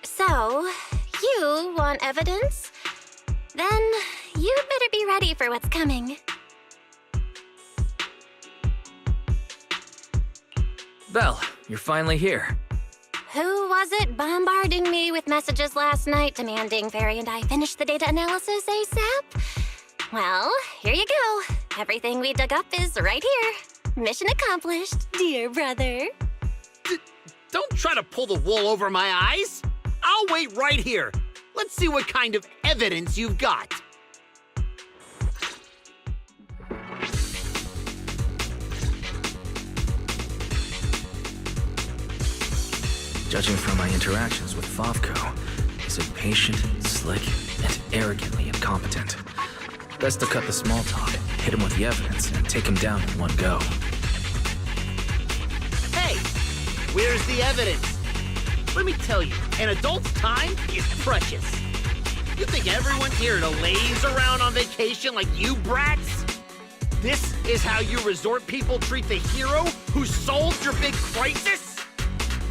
So, you want evidence? Then you better be ready for what's coming. Belle, you're finally here. Who was it bombarding me with messages last night demanding Fairy and I finish the data analysis ASAP? Well, here you go. Everything we dug up is right here. Mission accomplished, dear brother. Don't try to pull the wool over my eyes. I'll wait right here. Let's see what kind of evidence you've got. Judging from my interactions with Favko, he's impatient, slick, and arrogantly incompetent. Best to cut the small talk, hit him with the evidence, and take him down in one go. Hey, where's the evidence? Let me tell you, an adult's time is precious. You think everyone's here to laze around on vacation like you brats? This is how you resort people treat the hero who solved your big crisis?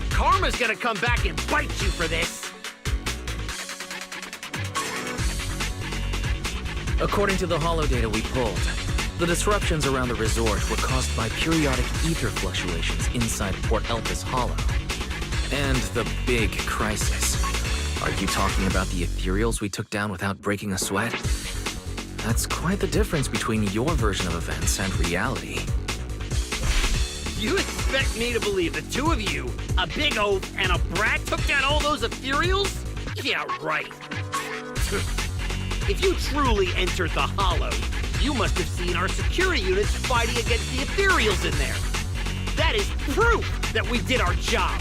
Karma's gonna come back and bite you for this. According to the holo data we pulled, the disruptions around the resort were caused by periodic ether fluctuations inside Port Elpis Hollow. And the big crisis. Are you talking about the ethereals we took down without breaking a sweat? That's quite the difference between your version of events and reality. You expect me to believe the two of you, a big oaf and a brat, took down all those ethereals? Yeah, right. If you truly entered the Hollow, you must have seen our security units fighting against the ethereals in there. That is proof that we did our job.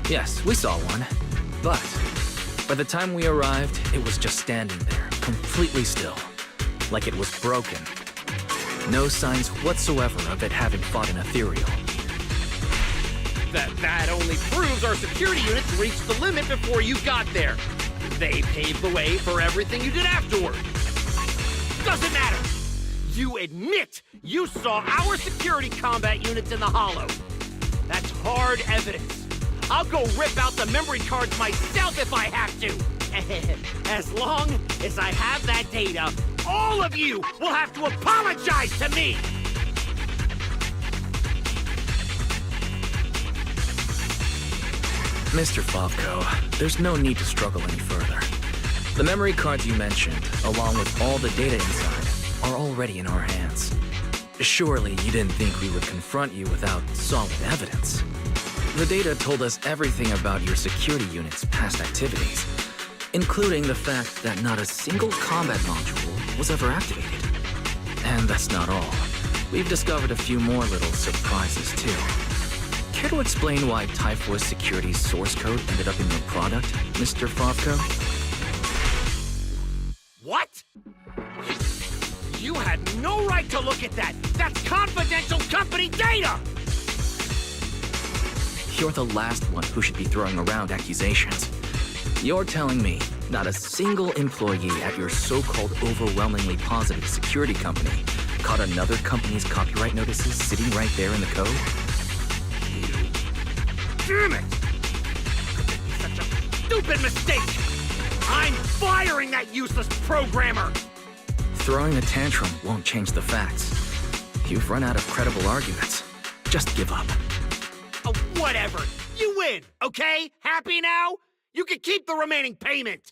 Yes, we saw one. But by the time we arrived, it was just standing there, completely still, like it was broken. No signs whatsoever of it having fought an ethereal. That only proves our security units reached the limit before you got there. They paved the way for everything you did afterward. Doesn't matter. You admit you saw our security combat units in the Hollow. That's hard evidence. I'll go rip out the memory cards myself if I have to. As long as I have that data, all of you will have to apologize to me. Mr. Favko, there's no need to struggle any further. The memory cards you mentioned, along with all the data inside, are already in our hands. Surely you didn't think we would confront you without solid evidence. The data told us everything about your security unit's past activities, including the fact that not a single combat module was ever activated. And that's not all. We've discovered a few more little surprises, too. Care to explain why Typhoid Security's source code ended up in your product, Mr. Favko? What? You had no right to look at that! That's confidential company data! You're the last one who should be throwing around accusations. You're telling me not a single employee at your so-called overwhelmingly positive security company caught another company's copyright notices sitting right there in the code? Damn it! Such a stupid mistake! I'm firing that useless programmer! Throwing a tantrum won't change the facts. You've run out of credible arguments. Just give up. Oh, whatever. You win, okay? Happy now? You can keep the remaining payment.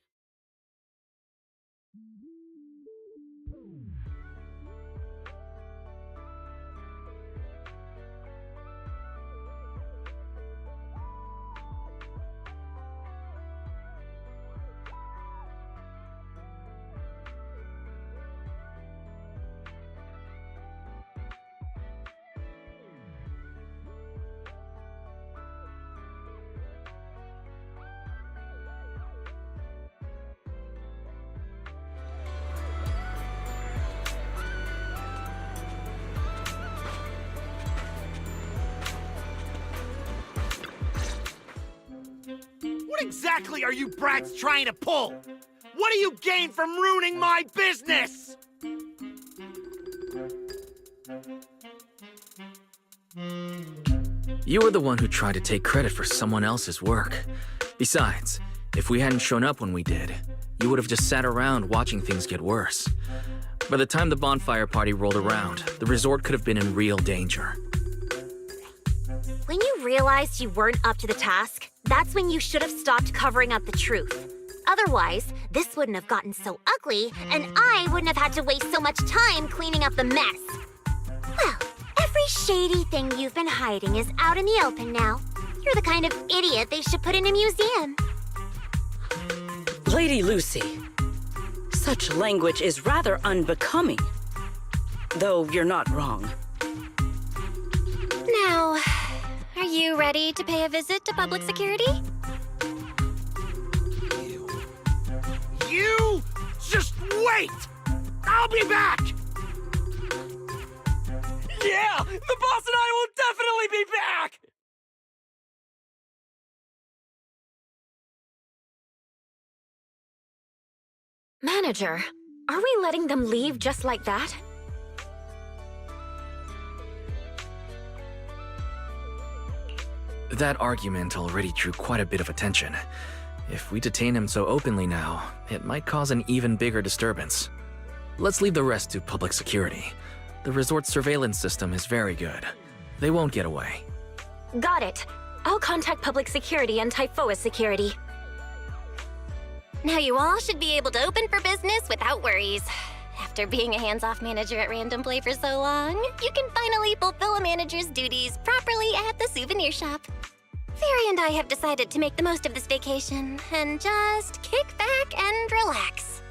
exactly are you brats trying to pull? What do you gain from ruining my business? You were the one who tried to take credit for someone else's work. Besides, if we hadn't shown up when we did, you would have just sat around watching things get worse. By the time the bonfire party rolled around, the resort could have been in real danger. When you realized you weren't up to the task, that's when you should have stopped covering up the truth. Otherwise, this wouldn't have gotten so ugly, and I wouldn't have had to waste so much time cleaning up the mess. Well, every shady thing you've been hiding is out in the open now. You're the kind of idiot they should put in a museum. Lady Lucy, such language is rather unbecoming. Though you're not wrong. Now, are you ready to pay a visit to public security? You just wait! I'll be back! Yeah! The boss and I will definitely be back! Manager, are we letting them leave just like that? That argument already drew quite a bit of attention. If we detain him so openly now, it might cause an even bigger disturbance. Let's leave the rest to public security. The resort's surveillance system is very good. They won't get away. Got it. I'll contact public security and Typhoa's security. Now you all should be able to open for business without worries. After being a hands-off manager at Random Play for so long, you can finally fulfill a manager's duties properly at the souvenir shop. Fairy and I have decided to make the most of this vacation and just kick back and relax.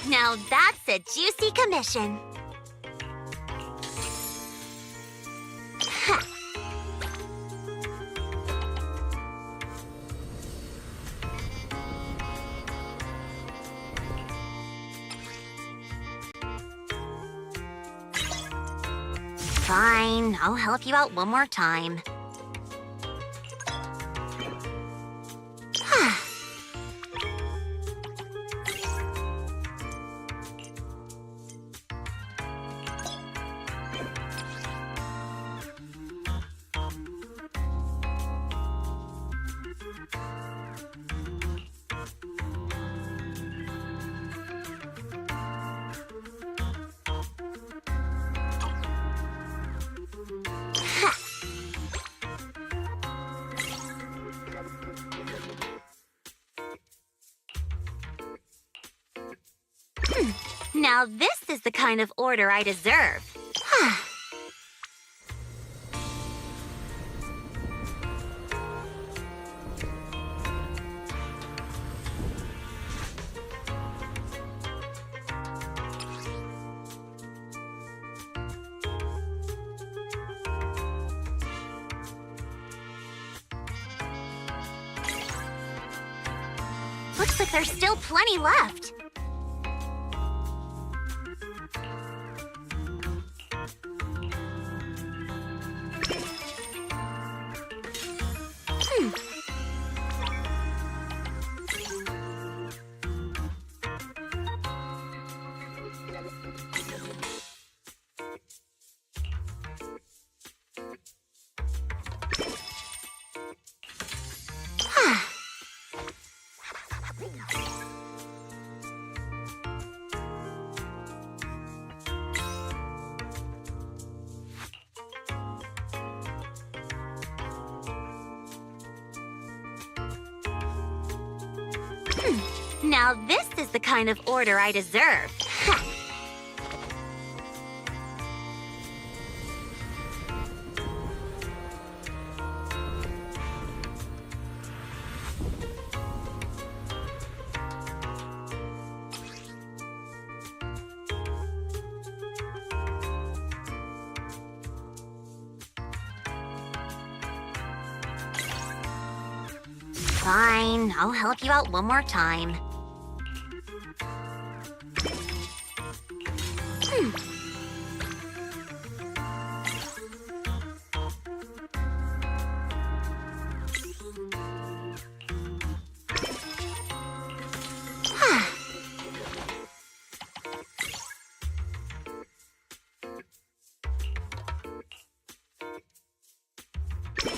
Now that's a juicy commission. Fine, I'll help you out one more time. Now this is the kind of order I deserve. Looks like there's still plenty left. Now this is the kind of order I deserve. Fine, I'll help you out one more time.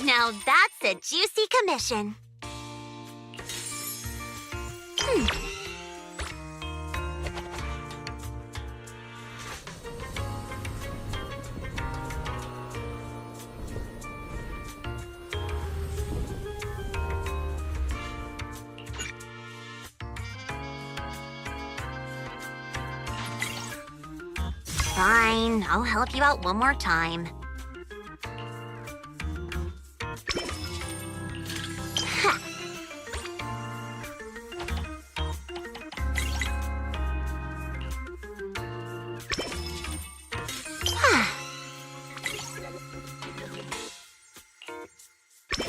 Now that's a juicy commission. Fine, I'll help you out one more time.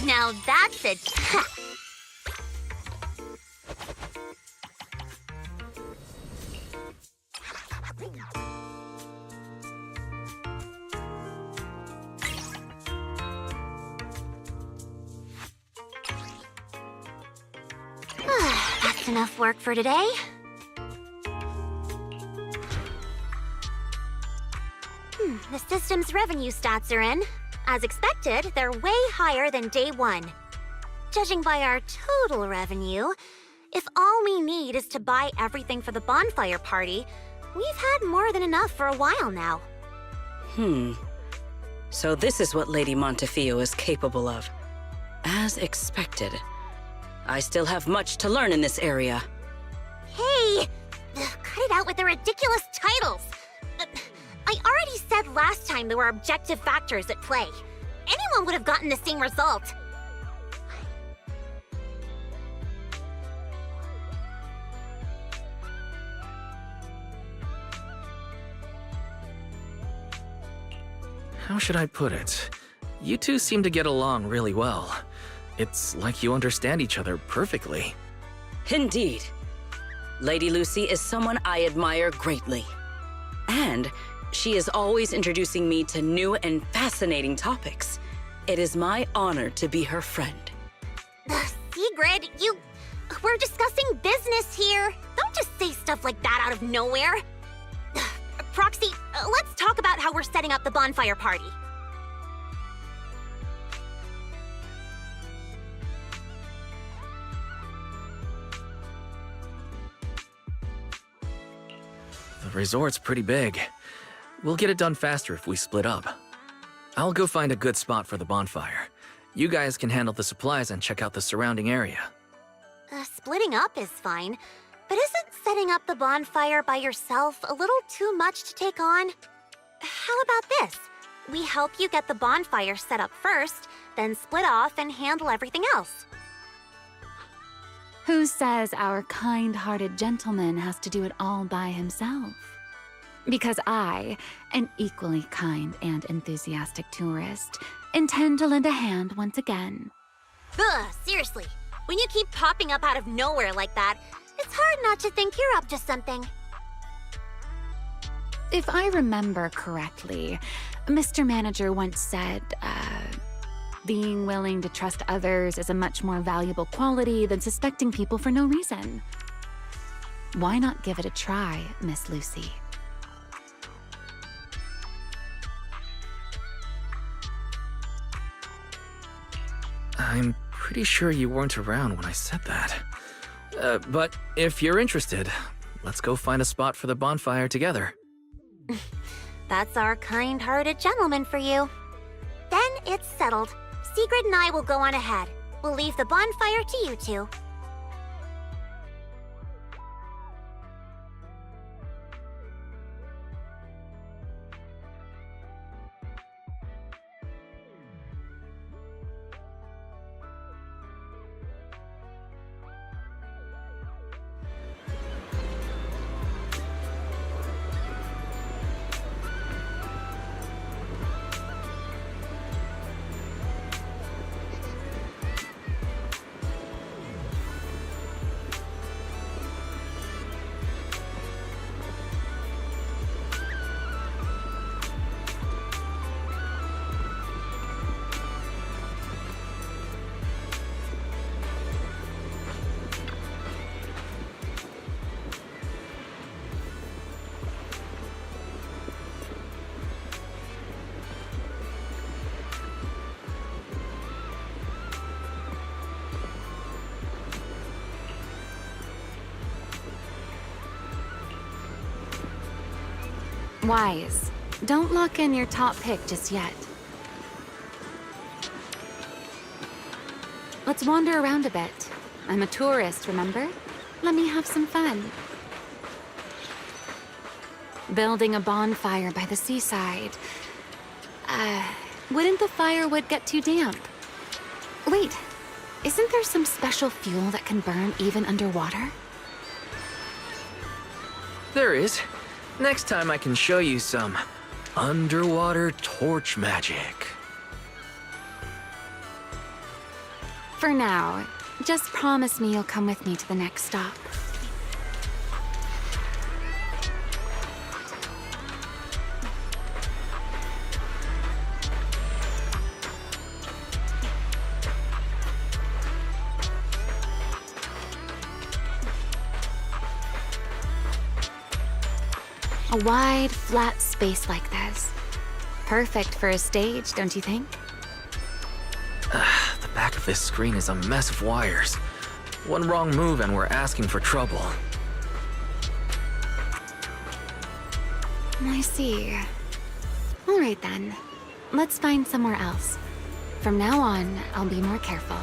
Now that's it. That's enough work for today. The system's revenue stats are in. As expected, they're way higher than day one. Judging by our total revenue, if all we need is to buy everything for the bonfire party, we've had more than enough for a while now. So this is what Lady Montefiore is capable of. As expected. I still have much to learn in this area. Hey! Cut it out with the ridiculous titles! I already said last time there were objective factors at play. Anyone would have gotten the same result. How should I put it? You two seem to get along really well. It's like you understand each other perfectly. Indeed. Lady Lucy is someone I admire greatly. And she is always introducing me to new and fascinating topics. It is my honor to be her friend. Sigrid, we're discussing business here. Don't just say stuff like that out of nowhere. Proxy, let's talk about how we're setting up the bonfire party. The resort's pretty big. We'll get it done faster if we split up. I'll go find a good spot for the bonfire. You guys can handle the supplies and check out the surrounding area. Splitting up is fine, But isn't setting up the bonfire by yourself a little too much to take on? How about this? We help you get the bonfire set up first, then split off and handle everything else. Who says our kind-hearted gentleman has to do it all by himself? Because I, an equally kind and enthusiastic tourist, intend to lend a hand once again. Ugh, seriously. When you keep popping up out of nowhere like that, it's hard not to think you're up to something. If I remember correctly, Mr. Manager once said, being willing to trust others is a much more valuable quality than suspecting people for no reason. Why not give it a try, Miss Lucy? I'm pretty sure you weren't around when I said that. But if you're interested, let's go find a spot for the bonfire together. That's our kind-hearted gentleman for you. Then it's settled. Sigrid and I will go on ahead. We'll leave the bonfire to you two. Wise, don't lock in your top pick just yet. Let's wander around a bit. I'm a tourist, remember? Let me have some fun. Building a bonfire by the seaside. Wouldn't the firewood get too damp? Wait, isn't there some special fuel that can burn even underwater? There is. Next time I can show you some underwater torch magic. For now, just promise me you'll come with me to the next stop. A wide, flat space like this. Perfect for a stage, don't you think? The back of this screen is a mess of wires. One wrong move and we're asking for trouble. I see. All right then. Let's find somewhere else. From now on, I'll be more careful.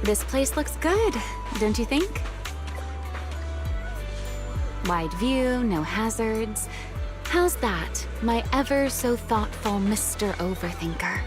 This place looks good, don't you think? Wide view, no hazards. How's that, my ever so thoughtful Mr. Overthinker?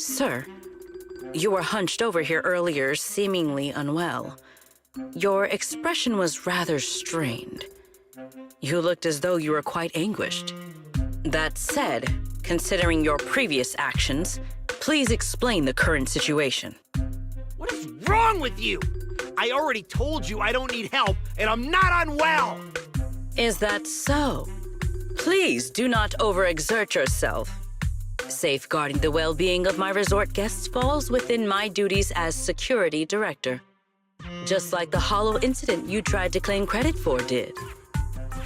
Sir, you were hunched over here earlier, seemingly unwell. Your expression was rather strained. You looked as though you were quite anguished. That said, considering your previous actions, please explain the current situation. What is wrong with you? I already told you I don't need help, and I'm not unwell! Is that so? Please do not overexert yourself. Safeguarding the well-being of my resort guests falls within my duties as security director. Just like the hollow incident you tried to claim credit for did.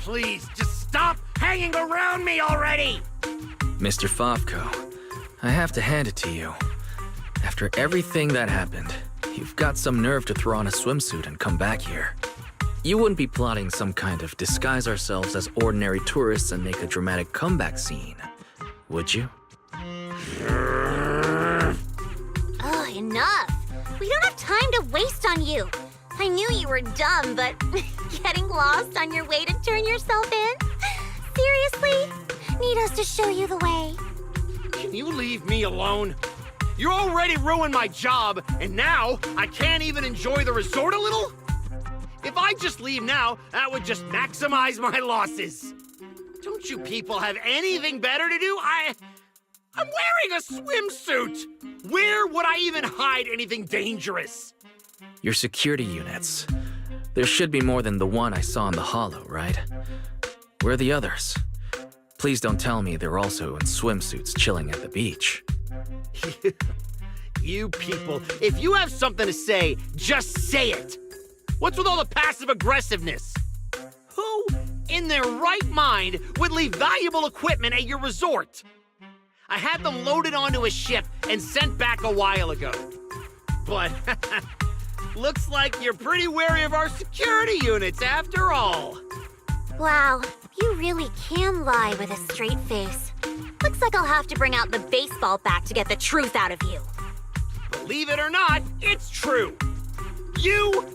Please, just stop hanging around me already! Mr. Favko, I have to hand it to you. After everything that happened, you've got some nerve to throw on a swimsuit and come back here. You wouldn't be plotting some kind of disguise ourselves as ordinary tourists and make a dramatic comeback scene, would you? Ugh, enough! We don't have time to waste on you. I knew you were dumb, but getting lost on your way to turn yourself in? Seriously? Need us to show you the way? Can you leave me alone? You already ruined my job, and now I can't even enjoy the resort a little? If I just leave now, that would just maximize my losses. Don't you people have anything better to do? I'm wearing a swimsuit! Where would I even hide anything dangerous? Your security units. There should be more than the one I saw in the hollow, right? Where are the others? Please don't tell me they're also in swimsuits chilling at the beach. You people, if you have something to say, just say it! What's with all the passive aggressiveness? Who in their right mind would leave valuable equipment at your resort? I had them loaded onto a ship and sent back a while ago. But looks like you're pretty wary of our security units after all. Wow, you really can lie with a straight face. Looks like I'll have to bring out the baseball bat to get the truth out of you. Believe it or not, it's true. You,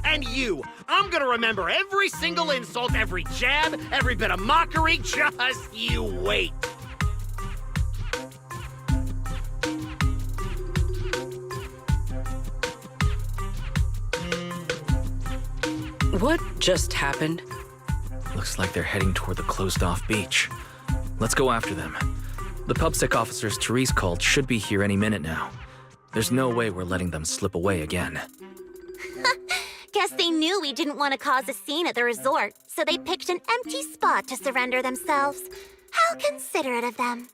and you. I'm gonna remember every single insult, every jab, every bit of mockery. Just you wait. What just happened? Looks like they're heading toward the closed-off beach. Let's go after them. The PubSec officers Therese called should be here any minute now. There's no way we're letting them slip away again. Guess they knew we didn't want to cause a scene at the resort, so they picked an empty spot to surrender themselves. How considerate of them.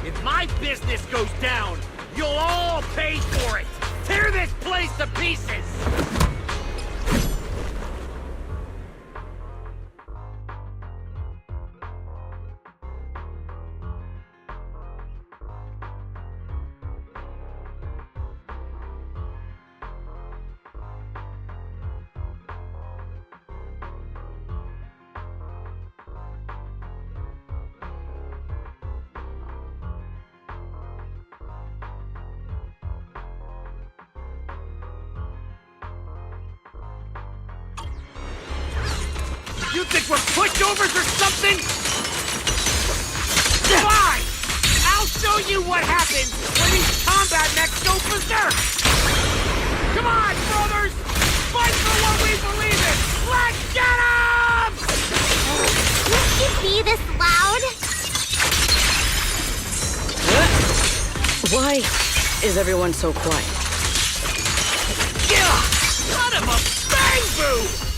If my business goes down, you'll all pay for it! Tear this place to pieces! You think we're pushovers or something? Fine! I'll show you what happens when these combat mechs go berserk! Come on, brothers! Fight for what we believe in! Let's get 'em! Won't you be this loud? Why is everyone so quiet? Yeah! Son of a bang boo!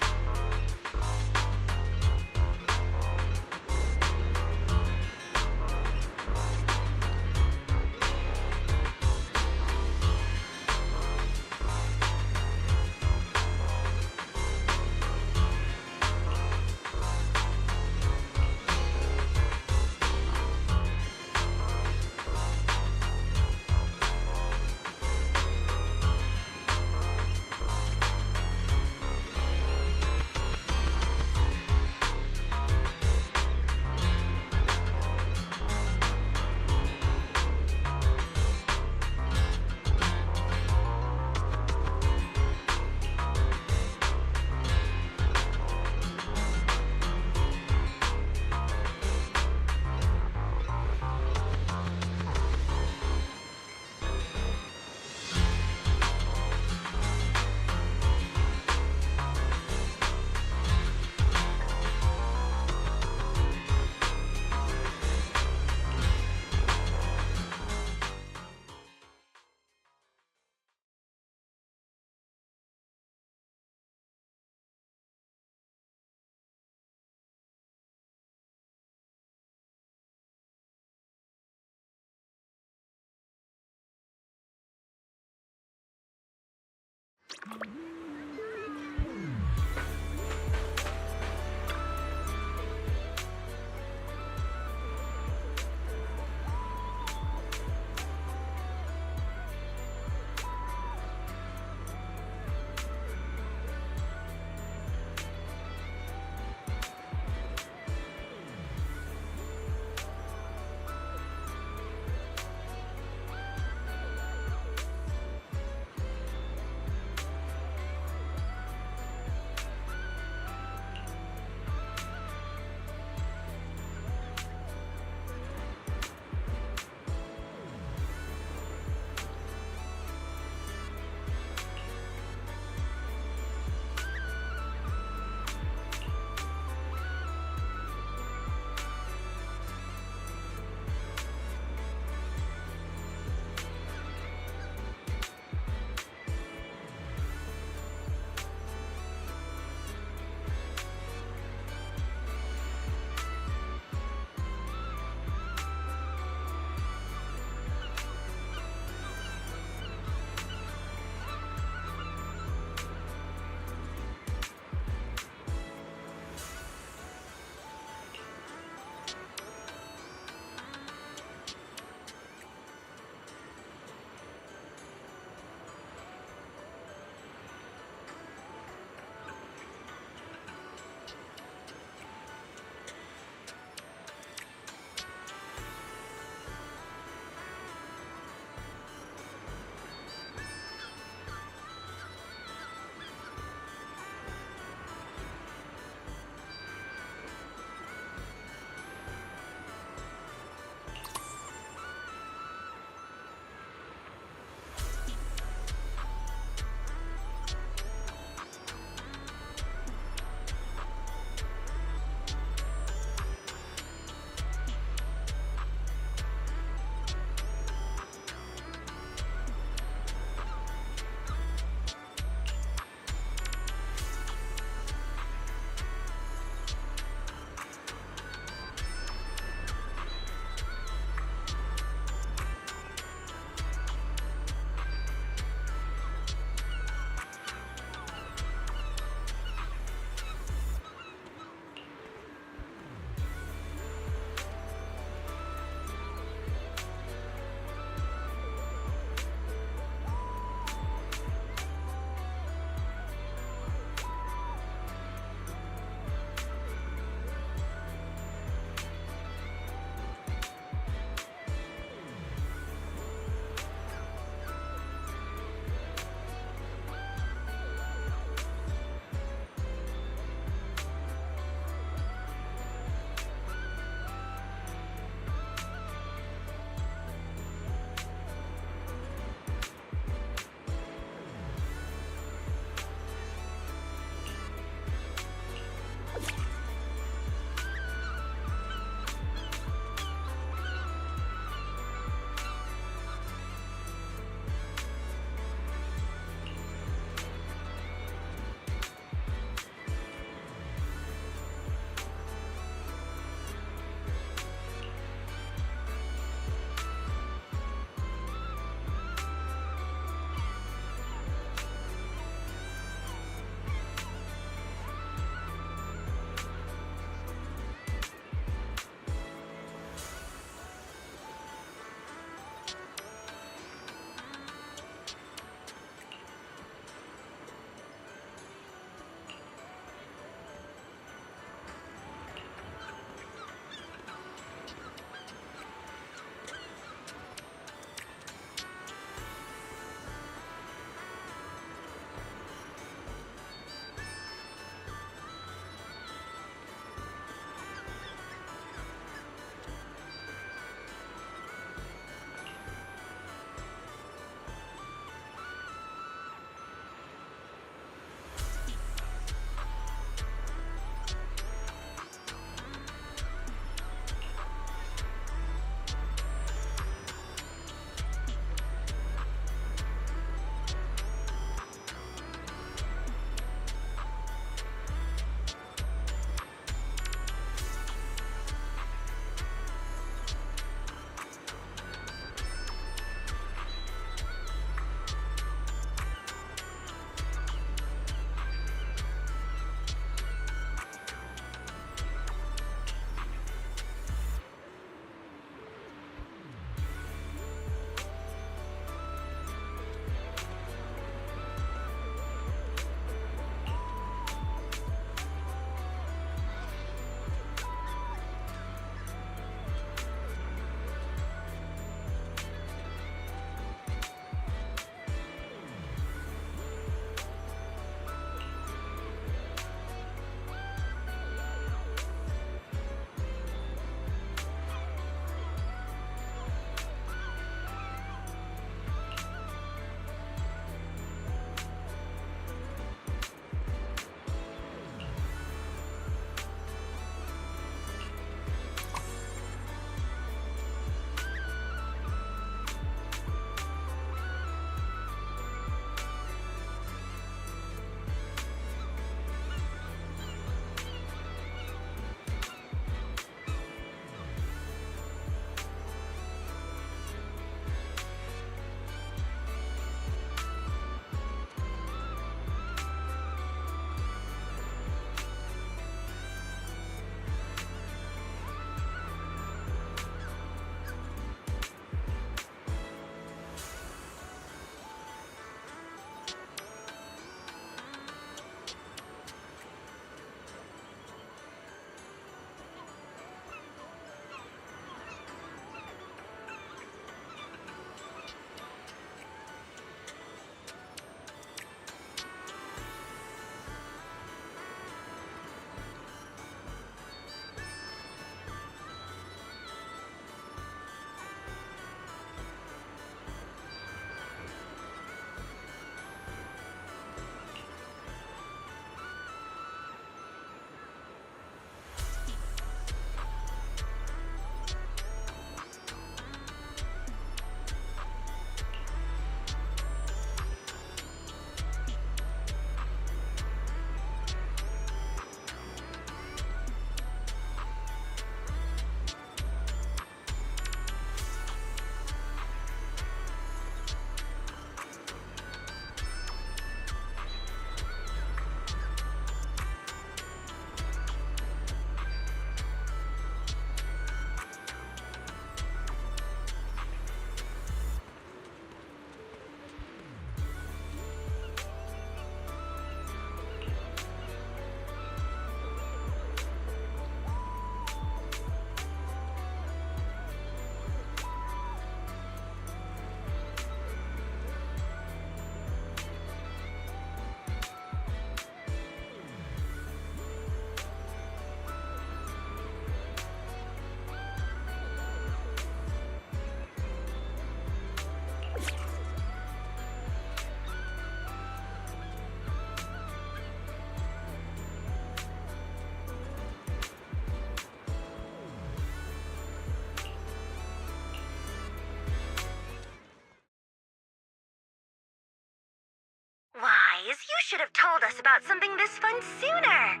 you should have told us about something this fun sooner.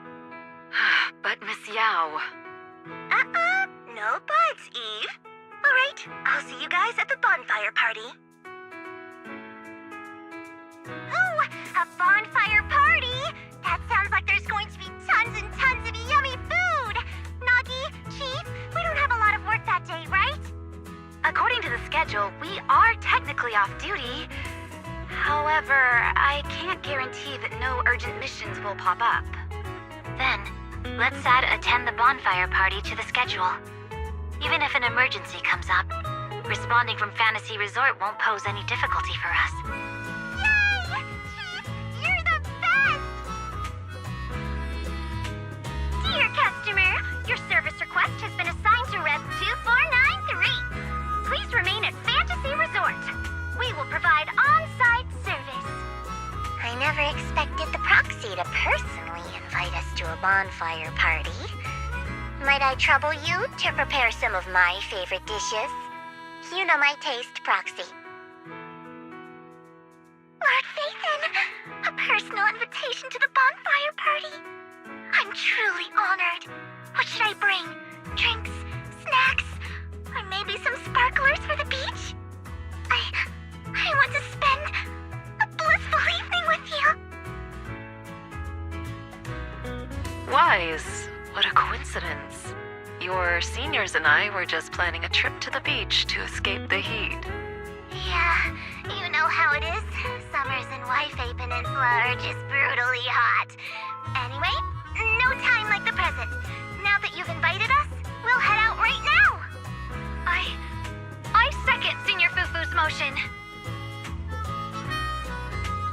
But Miss Yao... No buts, Eve. All right, I'll see you guys at the bonfire party. Ooh, a bonfire party? That sounds like there's going to be tons and tons of yummy food. Nagi, Chief, we don't have a lot of work that day, right? According to the schedule, we are technically off duty. However, I can't guarantee that no urgent missions will pop up. Then, let's add attend the bonfire party to the schedule. Even if an emergency comes up, responding from Fantasy Resort won't pose any difficulty for us. Yay! Chief, you're the best! Dear customer, your service request has been assigned to Rev 2493. Please remain at Fantasy Resort. We will provide on-site service. I never expected the proxy to personally invite us to a bonfire party. Might I trouble you to prepare some of my favorite dishes? You know my taste, Proxy. Lord Phaethon, a personal invitation to the bonfire party. I'm truly honored. What should I bring? Drinks, snacks, or maybe some sparklers for the beach? I want to spend a blissful evening with you. Wise. What a coincidence. Your seniors and I were just planning a trip to the beach to escape the heat. Yeah, you know how it is. Summers in Waifei Peninsula are just brutally hot. Anyway, no time like the present. Now that you've invited us, we'll head out right now. I second Senior Fufu's motion.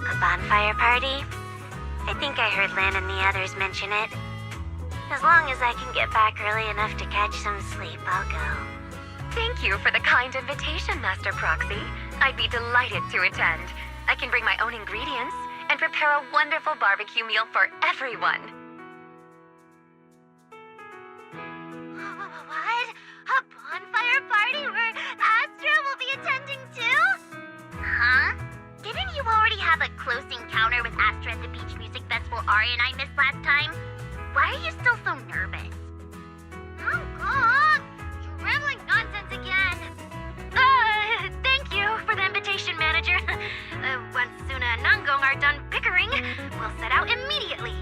A bonfire party? I think I heard Lan and the others mention it. As long as I can get back early enough to catch some sleep, I'll go. Thank you for the kind invitation, Master Proxy. I'd be delighted to attend. I can bring my own ingredients and prepare a wonderful barbecue meal for everyone. What? A bonfire party where Astra will be attending too? Huh? Didn't you already have a close encounter with Astra at the Beach Music Festival Ari and I missed last time? Why are you still so nervous? Oh, God! You're rambling nonsense again! Thank you for the invitation, Manager. Once Suna and Nangong are done bickering, we'll set out immediately.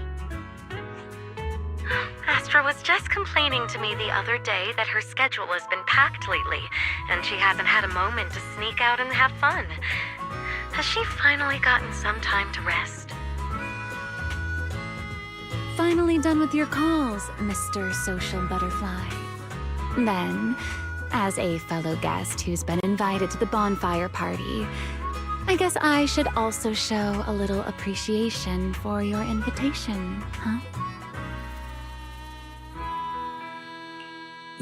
Astra was just complaining to me the other day that her schedule has been packed lately, and she hasn't had a moment to sneak out and have fun. Has she finally gotten some time to rest? Finally done with your calls, Mr. Social Butterfly. Then, as a fellow guest who's been invited to the bonfire party, I guess I should also show a little appreciation for your invitation, huh?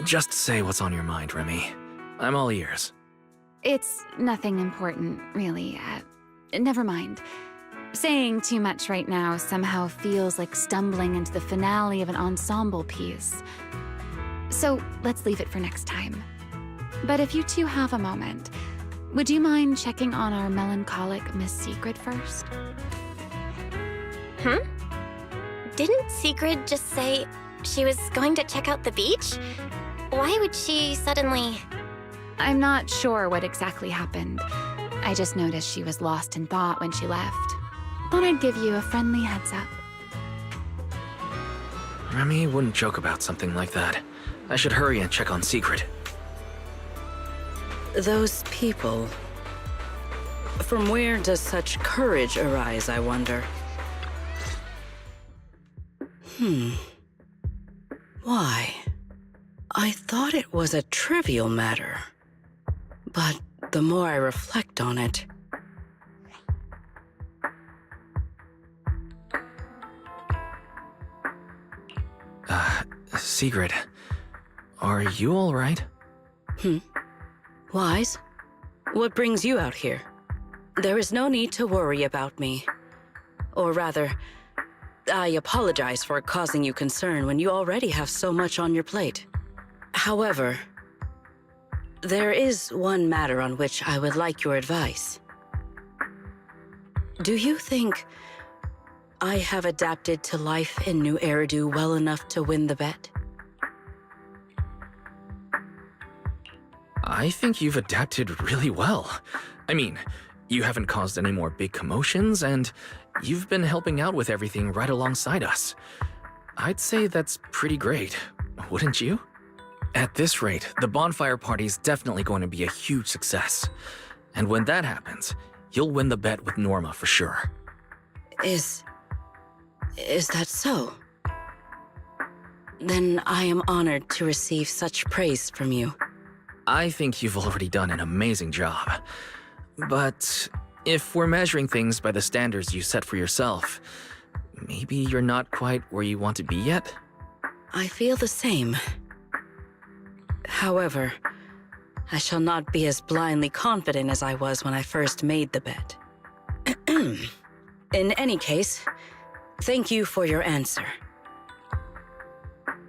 Just say what's on your mind, Remy. I'm all ears. It's nothing important, really. Never mind. Saying too much right now somehow feels like stumbling into the finale of an ensemble piece. So let's leave it for next time. But if you two have a moment, would you mind checking on our melancholic Miss Sigrid first? Didn't Sigrid just say she was going to check out the beach? Why would she suddenly... I'm not sure what exactly happened. I just noticed she was lost in thought when she left. Thought I'd give you a friendly heads up. Remy wouldn't joke about something like that. I should hurry and check on Sigrid. Those people... From where does such courage arise, I wonder? Why? I thought it was a trivial matter. But the more I reflect on it... Sigrid, are you all right? Wise? What brings you out here? There is no need to worry about me. Or rather, I apologize for causing you concern when you already have so much on your plate. However, there is one matter on which I would like your advice. Do you think I have adapted to life in New Eridu well enough to win the bet? I think you've adapted really well. I mean, you haven't caused any more big commotions, and you've been helping out with everything right alongside us. I'd say that's pretty great, wouldn't you? At this rate, the bonfire party's definitely going to be a huge success. And when that happens, you'll win the bet with Norma for sure. Is that so? Then I am honored to receive such praise from you. I think you've already done an amazing job. But if we're measuring things by the standards you set for yourself, maybe you're not quite where you want to be yet? I feel the same. However, I shall not be as blindly confident as I was when I first made the bet. In any case, thank you for your answer.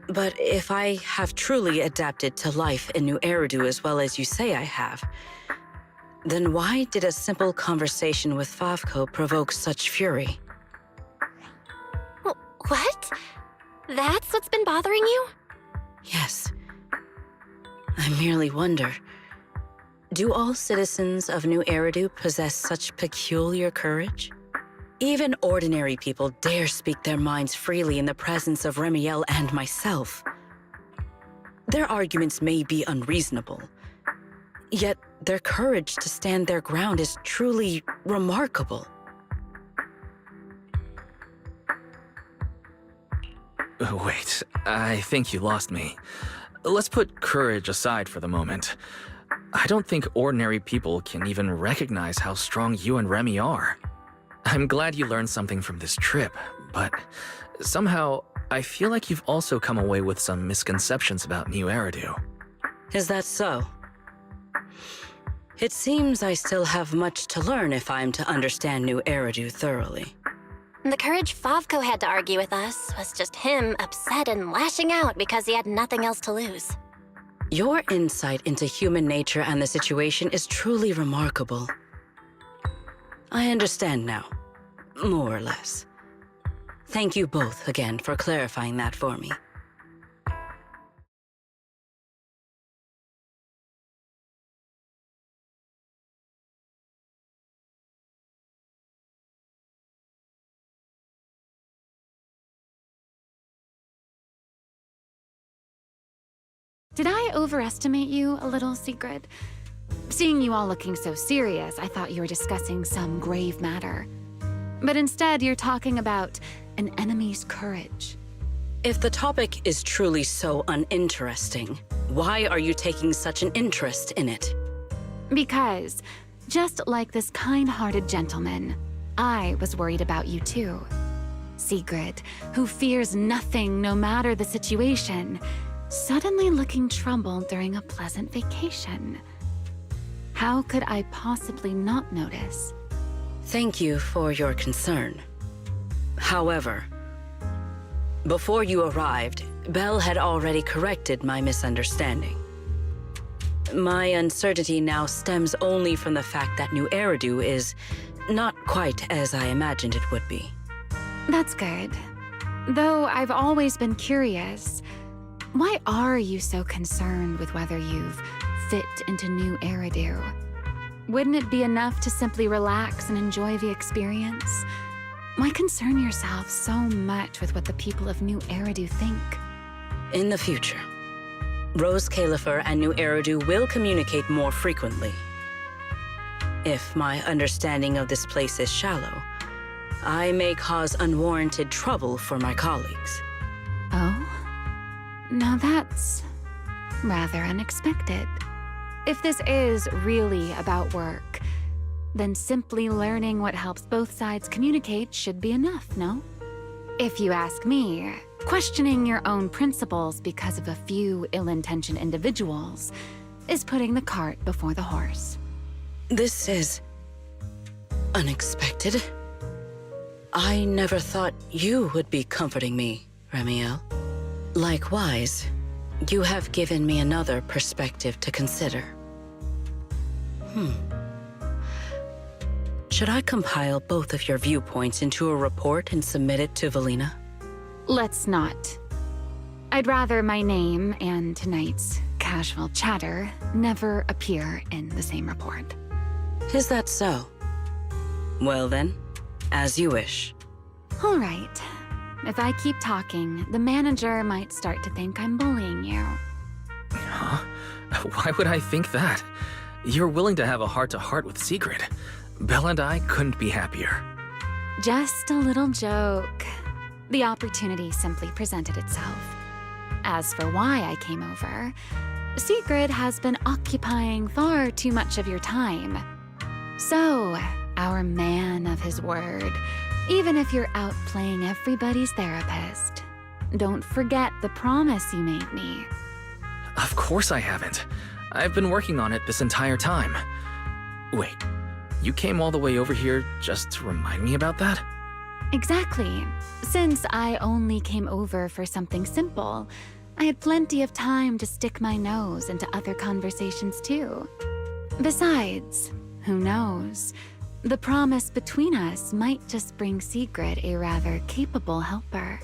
But if I have truly adapted to life in New Eridu as well as you say I have, then why did a simple conversation with Favko provoke such fury? What? That's what's been bothering you? Yes. I merely wonder, do all citizens of New Eridu possess such peculiar courage? Even ordinary people dare speak their minds freely in the presence of Ramiel and myself. Their arguments may be unreasonable, yet their courage to stand their ground is truly remarkable. Wait, I think you lost me. Let's put courage aside for the moment. I don't think ordinary people can even recognize how strong you and Remy are. I'm glad you learned something from this trip, but somehow I feel like you've also come away with some misconceptions about New Eridu. Is that so? It seems I still have much to learn if I'm to understand New Eridu thoroughly. The courage Favko had to argue with us was just him upset and lashing out because he had nothing else to lose. Your insight into human nature and the situation is truly remarkable. I understand now, more or less. Thank you both again for clarifying that for me. Did I overestimate you a little, Sigrid? Seeing you all looking so serious, I thought you were discussing some grave matter. But instead, you're talking about an enemy's courage. If the topic is truly so uninteresting, why are you taking such an interest in it? Because, just like this kind-hearted gentleman, I was worried about you too. Sigrid, who fears nothing no matter the situation, suddenly looking troubled during a pleasant vacation. How could I possibly not notice? Thank you for your concern. However, before you arrived, Belle had already corrected my misunderstanding. My uncertainty now stems only from the fact that New Eridu is not quite as I imagined it would be. That's good. Though I've always been curious, why are you so concerned with whether you've fit into New Eridu? Wouldn't it be enough to simply relax and enjoy the experience? Why concern yourself so much with what the people of New Eridu think? In the future, Rose Califer and New Eridu will communicate more frequently. If my understanding of this place is shallow, I may cause unwarranted trouble for my colleagues. Oh? Now that's rather unexpected. If this is really about work, then simply learning what helps both sides communicate should be enough, no? If you ask me, questioning your own principles because of a few ill-intentioned individuals is putting the cart before the horse. This is unexpected. I never thought you would be comforting me, Ramiel. Likewise, you have given me another perspective to consider. Should I compile both of your viewpoints into a report and submit it to Velina? Let's not. I'd rather my name and tonight's casual chatter never appear in the same report. Is that so? Well then, as you wish. All right. If I keep talking, the manager might start to think I'm bullying you. Huh? Why would I think that? You're willing to have a heart-to-heart with Sigrid. Belle and I couldn't be happier. Just a little joke. The opportunity simply presented itself. As for why I came over, Sigrid has been occupying far too much of your time. So, our man of his word, even if you're out playing everybody's therapist, don't forget the promise you made me. Of course I haven't. I've been working on it this entire time. Wait, you came all the way over here just to remind me about that? Exactly. Since I only came over for something simple, I had plenty of time to stick my nose into other conversations too. Besides, who knows? The promise between us might just bring Sigrid a rather capable helper.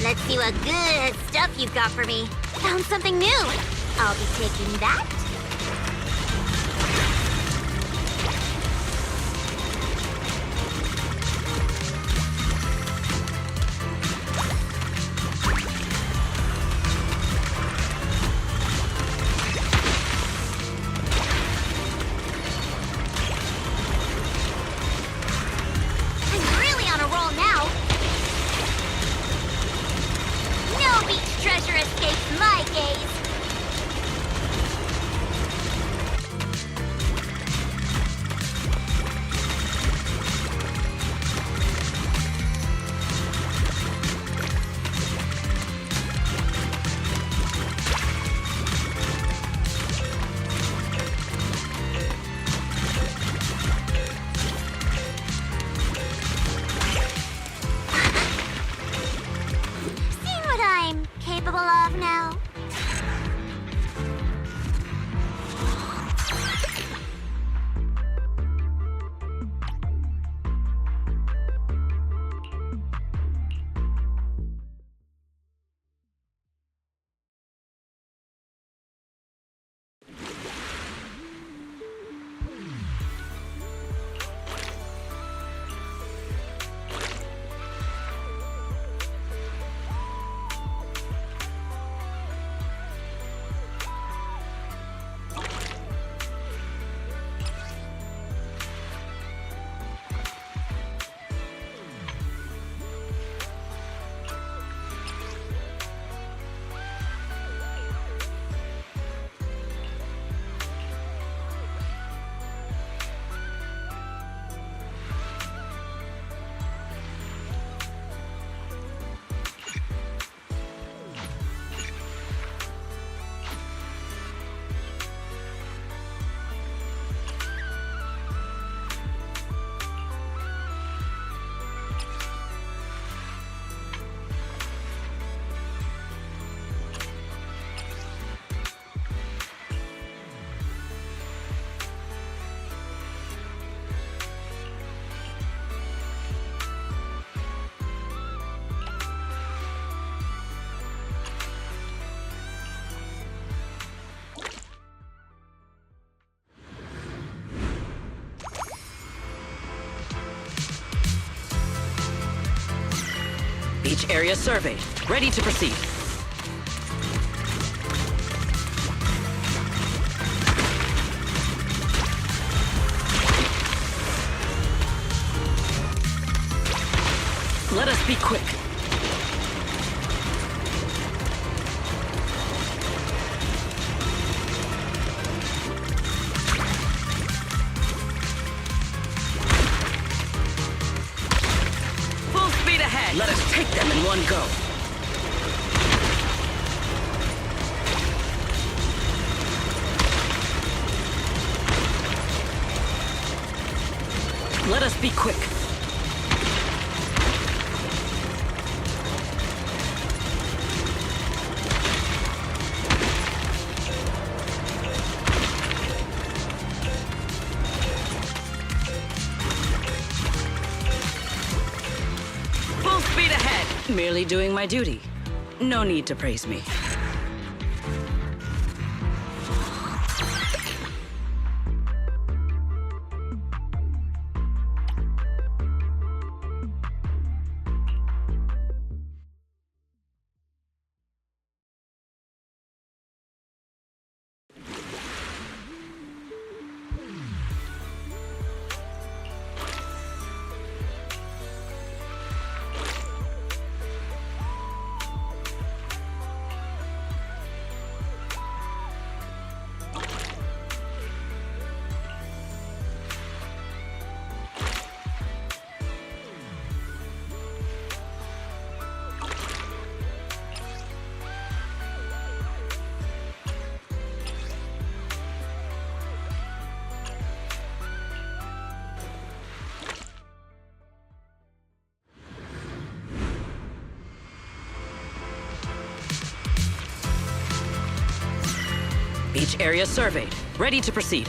Let's see what good stuff you've got for me. Found something new. I'll be taking that. I'm really on a roll now. No beach treasure escapes my gaze. See what I'm capable of now. Beach area surveyed. Ready to proceed. Let us be quick. Full speed ahead. Let us take them in one go. Let us be quick. Merely doing my duty. No need to praise me. Beach area surveyed. Ready to proceed.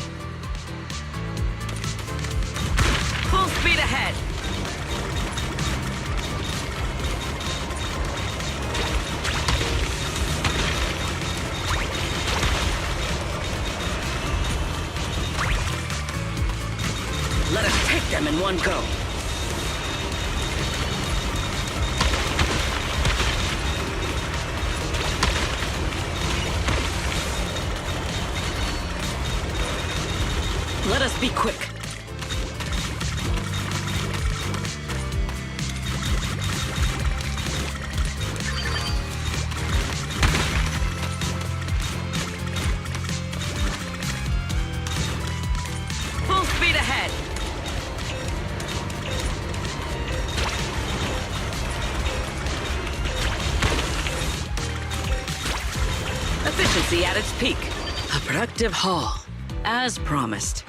Full speed ahead. Let us take them in one go. Let us be quick. Full speed ahead. Efficiency at its peak. A productive haul, as promised.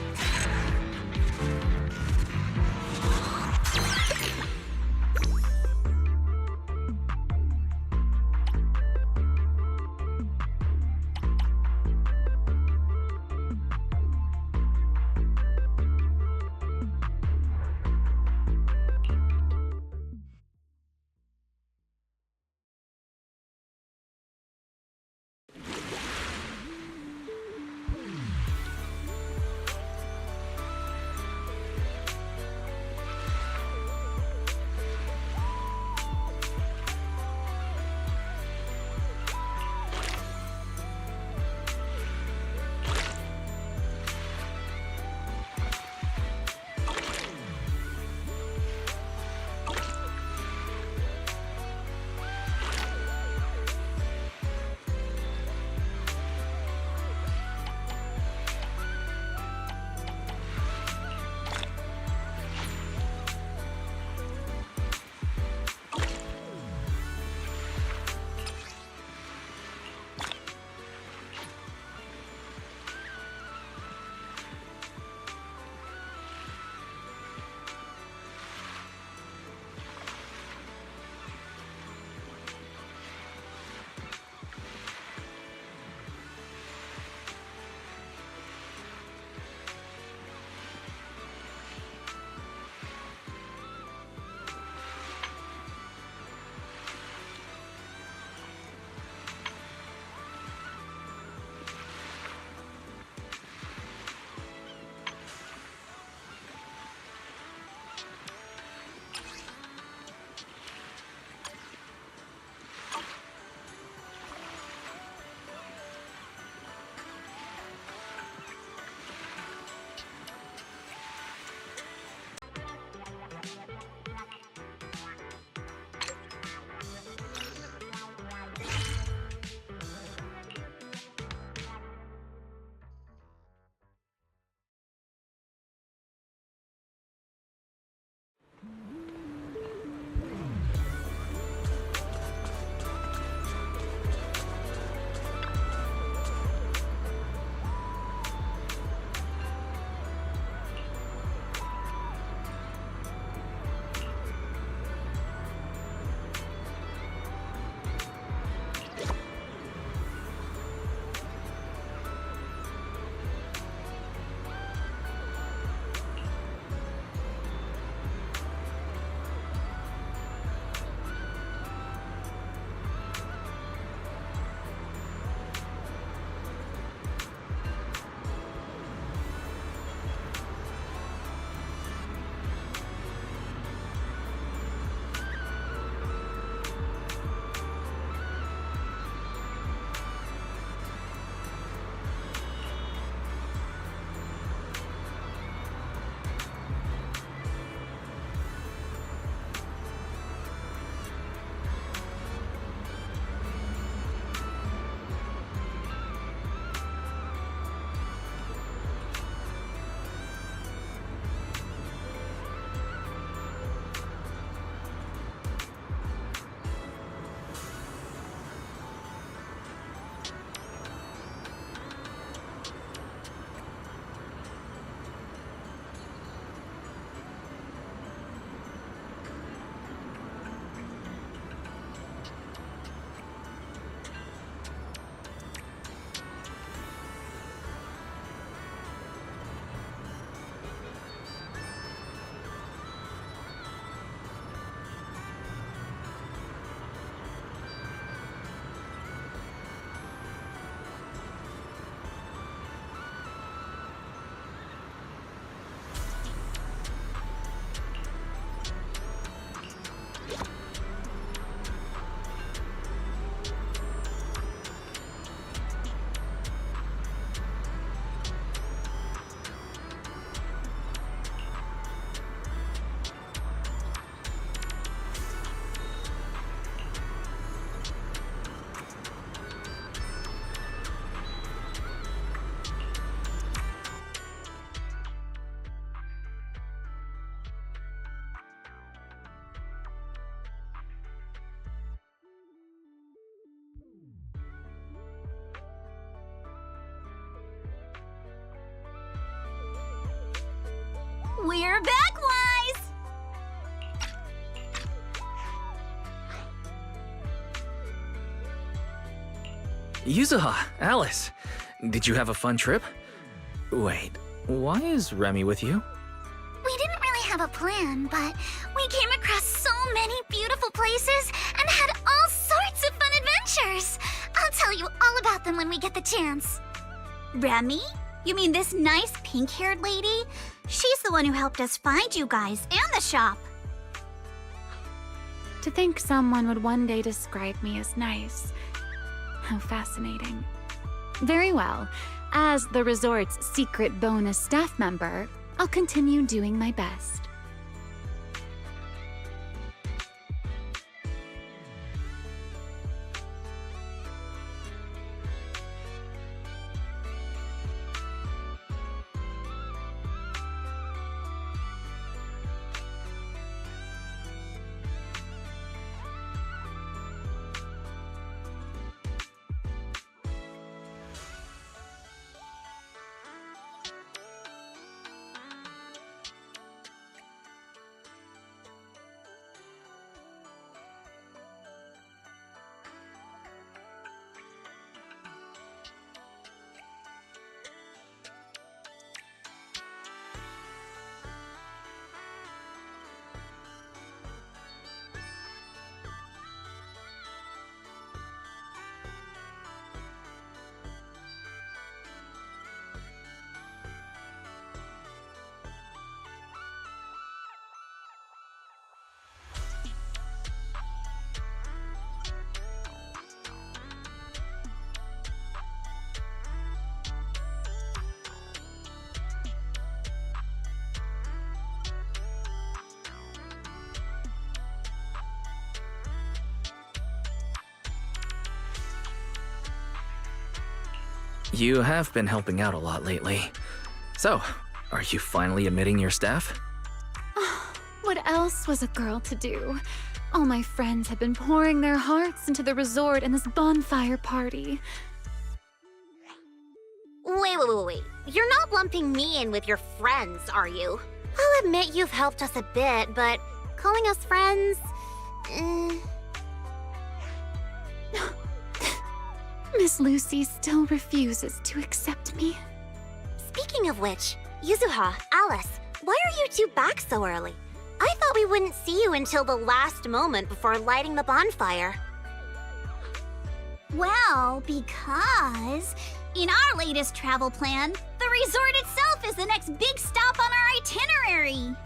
We're back, Wise! Yuzuha, Alice, did you have a fun trip? Wait, why is Remy with you? We didn't really have a plan, but we came across so many beautiful places and had all sorts of fun adventures. I'll tell you all about them when we get the chance. Remy? You mean this nice pink-haired lady? She's the one who helped us find you guys and the shop. To think someone would one day describe me as nice. How fascinating. Very well. As the resort's secret bonus staff member, I'll continue doing my best. You have been helping out a lot lately. So, are you finally admitting your staff? What else was a girl to do? All my friends have been pouring their hearts into the resort and this bonfire party. Wait. You're not lumping me in with your friends, are you? I'll admit you've helped us a bit, but calling us friends... Miss Lucy still refuses to accept me. Speaking of which, Yuzuha, Alice, why are you two back so early? I thought we wouldn't see you until the last moment before lighting the bonfire. Well, because in our latest travel plan, the resort itself is the next big stop on our itinerary.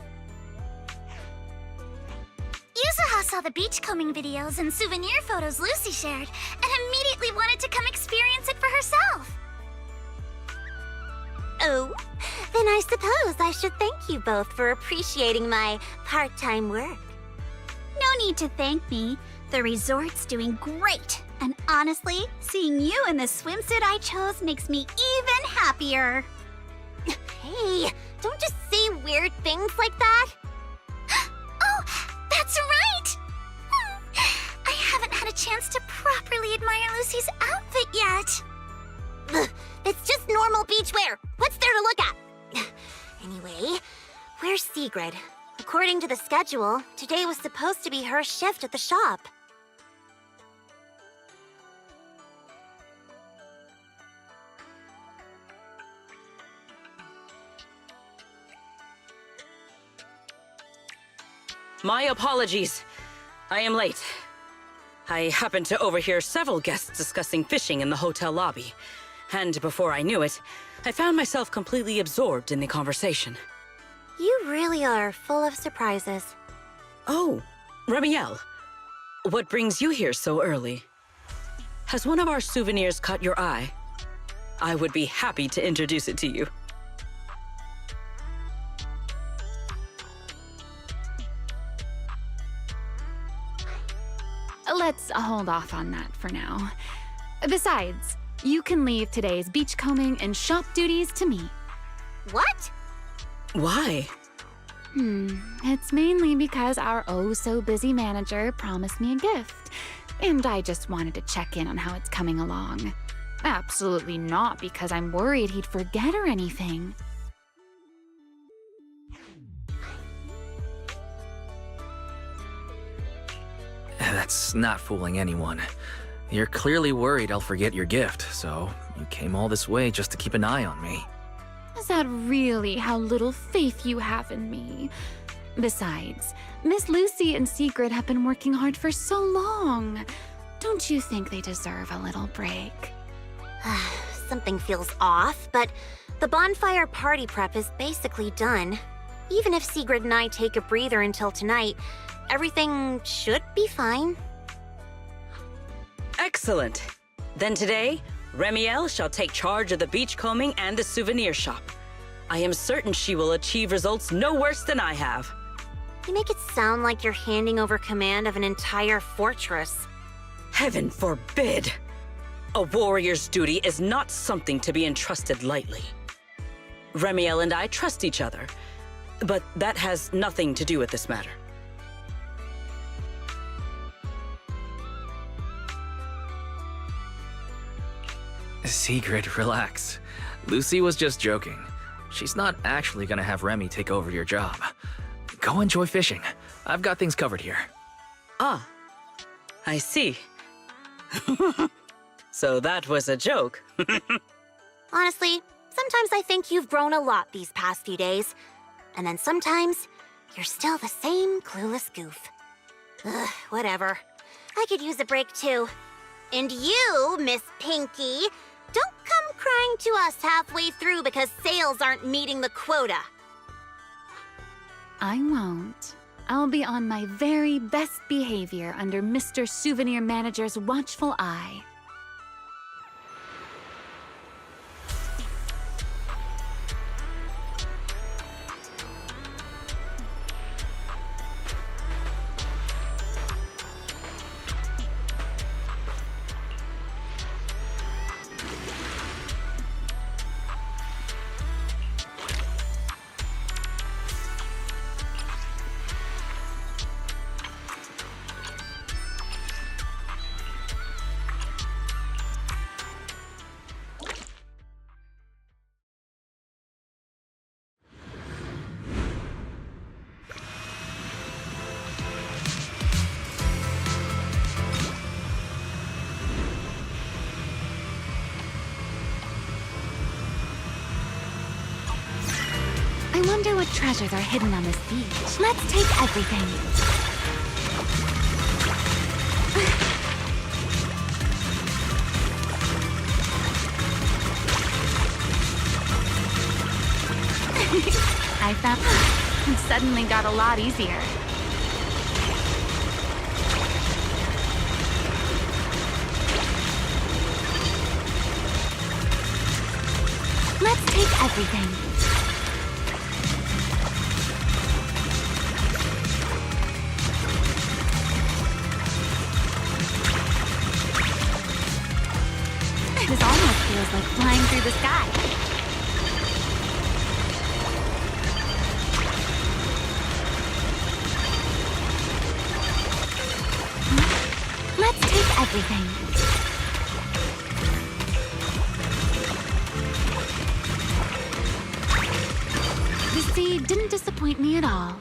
Yuzuha saw the beachcombing videos and souvenir photos Lucy shared and immediately wanted to come experience it for herself. Oh, then I suppose I should thank you both for appreciating my part-time work. No need to thank me. The resort's doing great. And honestly, seeing you in the swimsuit I chose makes me even happier. Hey, don't just say weird things like that. Oh, that's right! I haven't had a chance to properly admire Lucy's outfit yet. Ugh, it's just normal beach wear. What's there to look at? Anyway, where's Sigrid? According to the schedule, today was supposed to be her shift at the shop. My apologies. I am late. I happened to overhear several guests discussing fishing in the hotel lobby. And before I knew it, I found myself completely absorbed in the conversation. You really are full of surprises. Oh, Ramiel. What brings you here so early? Has one of our souvenirs caught your eye? I would be happy to introduce it to you. Let's hold off on that for now. Besides, you can leave today's beachcombing and shop duties to me. What? Why? It's mainly because our oh-so-busy manager promised me a gift, and I just wanted to check in on how it's coming along. Absolutely not because I'm worried he'd forget or anything. That's not fooling anyone. You're clearly worried I'll forget your gift, so you came all this way just to keep an eye on me. Is that really how little faith you have in me? Besides, Miss Lucy and Sigrid have been working hard for so long. Don't you think they deserve a little break? Something feels off, but the bonfire party prep is basically done. Even if Sigrid and I take a breather until tonight, everything should be fine. Excellent. Then today, Ramiel shall take charge of the beachcombing and the souvenir shop. I am certain she will achieve results no worse than I have. You make it sound like you're handing over command of an entire fortress. Heaven forbid! A warrior's duty is not something to be entrusted lightly. Ramiel and I trust each other, but that has nothing to do with this matter. Sigrid, relax. Lucy was just joking. She's not actually gonna have Remy take over your job. Go enjoy fishing. I've got things covered here. Ah, I see. So that was a joke. Honestly, sometimes I think you've grown a lot these past few days. And then sometimes, you're still the same clueless goof. Ugh, whatever. I could use a break too. And you, Miss Pinky, don't come crying to us halfway through because sales aren't meeting the quota. I won't. I'll be on my very best behavior under Mr. Souvenir Manager's watchful eye. I wonder what treasures are hidden on this beach. Let's take everything. I found it suddenly got a lot easier. Let's take everything. This almost feels like flying through the sky. Let's take everything. The sea didn't disappoint me at all.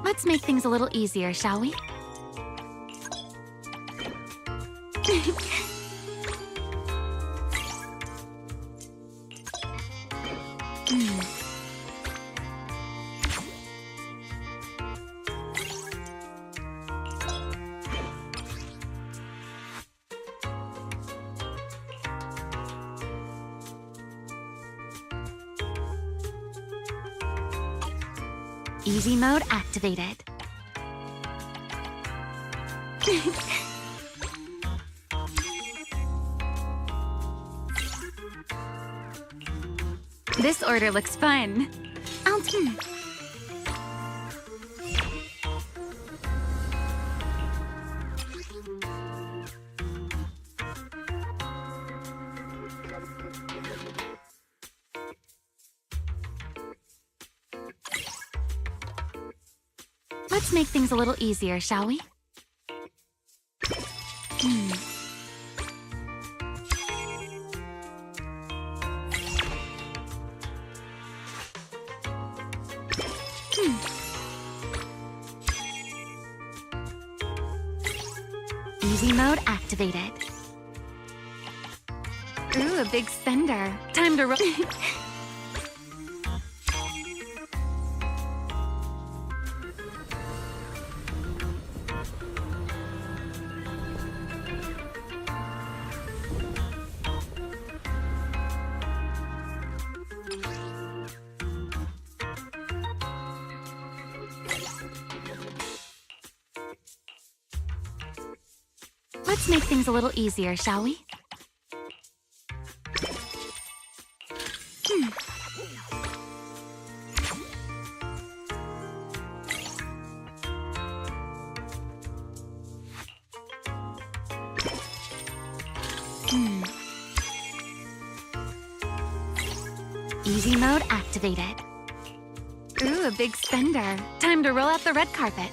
Let's make things a little easier, shall we? Easy mode activated. This order looks fun. Let's make things a little easier, shall we? Easy mode activated. Ooh, a big spender. Time to roll. Let's make things a little easier, shall we? Easy mode activated. Ooh, a big spender. Time to roll out the red carpet.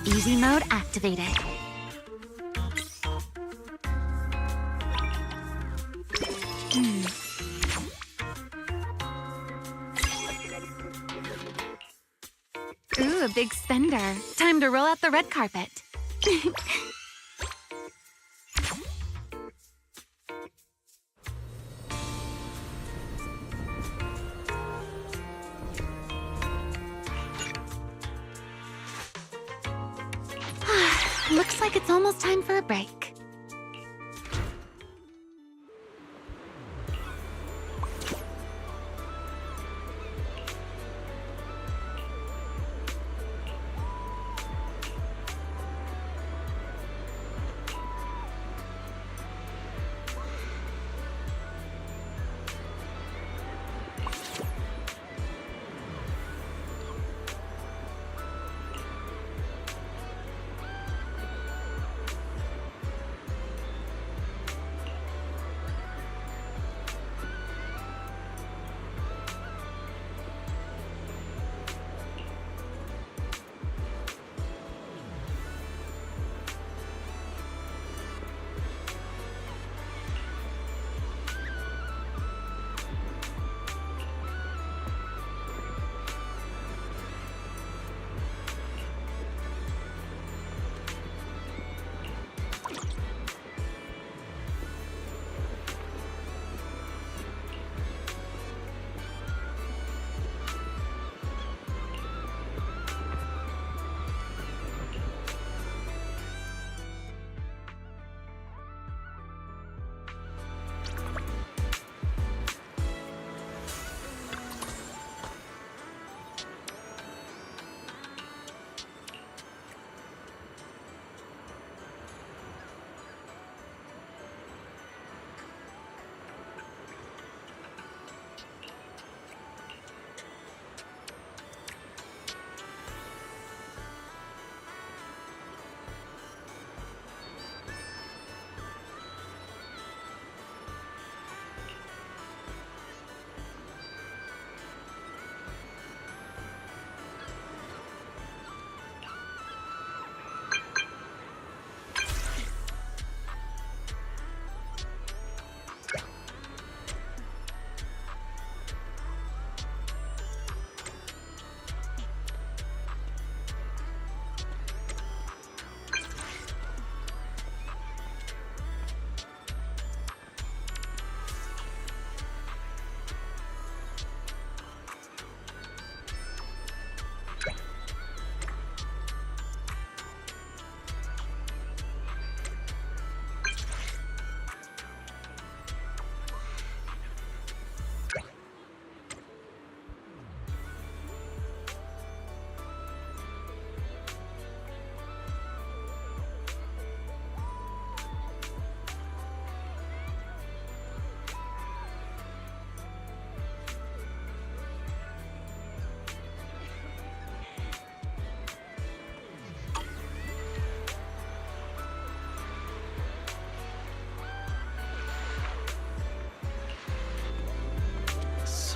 Easy mode activated. Ooh, a big spender. Time to roll out the red carpet. Looks like it's almost time for a break.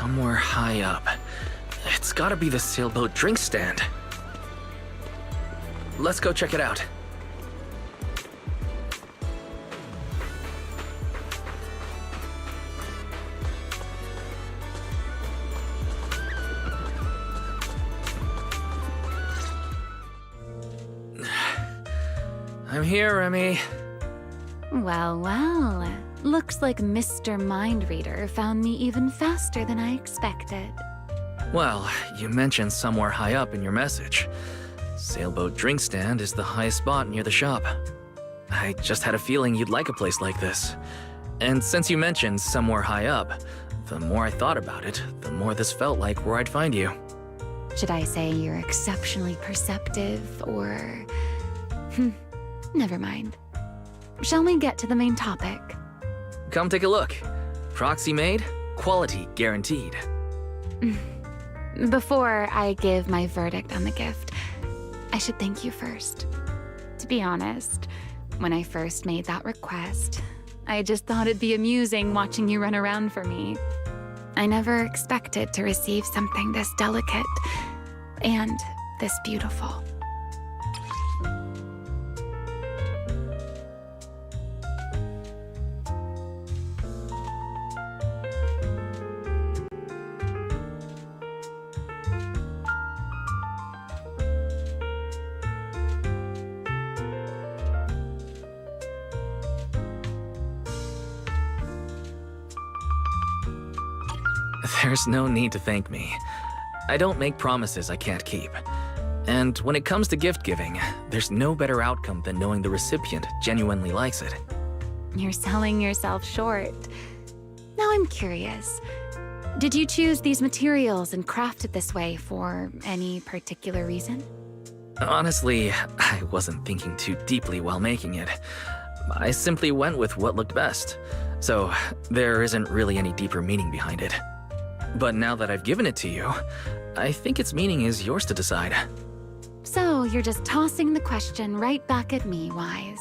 Somewhere high up. It's gotta be the sailboat drink stand. Let's go check it out. I'm here, Remy. Well, well. Looks like Mr. Mind Reader found me even faster than I expected. Well, you mentioned somewhere high up in your message. Sailboat drink stand is the highest spot near the shop. I just had a feeling you'd like a place like this. And since you mentioned somewhere high up, the more I thought about it, the more this felt like where I'd find you. Should I say you're exceptionally perceptive, or... never mind. Shall we get to the main topic? Come take a look. Proxy made, quality guaranteed. Before I give my verdict on the gift, I should thank you first. To be honest, when I first made that request, I just thought it'd be amusing watching you run around for me. I never expected to receive something this delicate and this beautiful. There's no need to thank me. I don't make promises I can't keep. And when it comes to gift giving, there's no better outcome than knowing the recipient genuinely likes it. You're selling yourself short. Now I'm curious. Did you choose these materials and craft it this way for any particular reason? Honestly, I wasn't thinking too deeply while making it. I simply went with what looked best. So there isn't really any deeper meaning behind it. But now that I've given it to you, I think its meaning is yours to decide. So you're just tossing the question right back at me, Wise.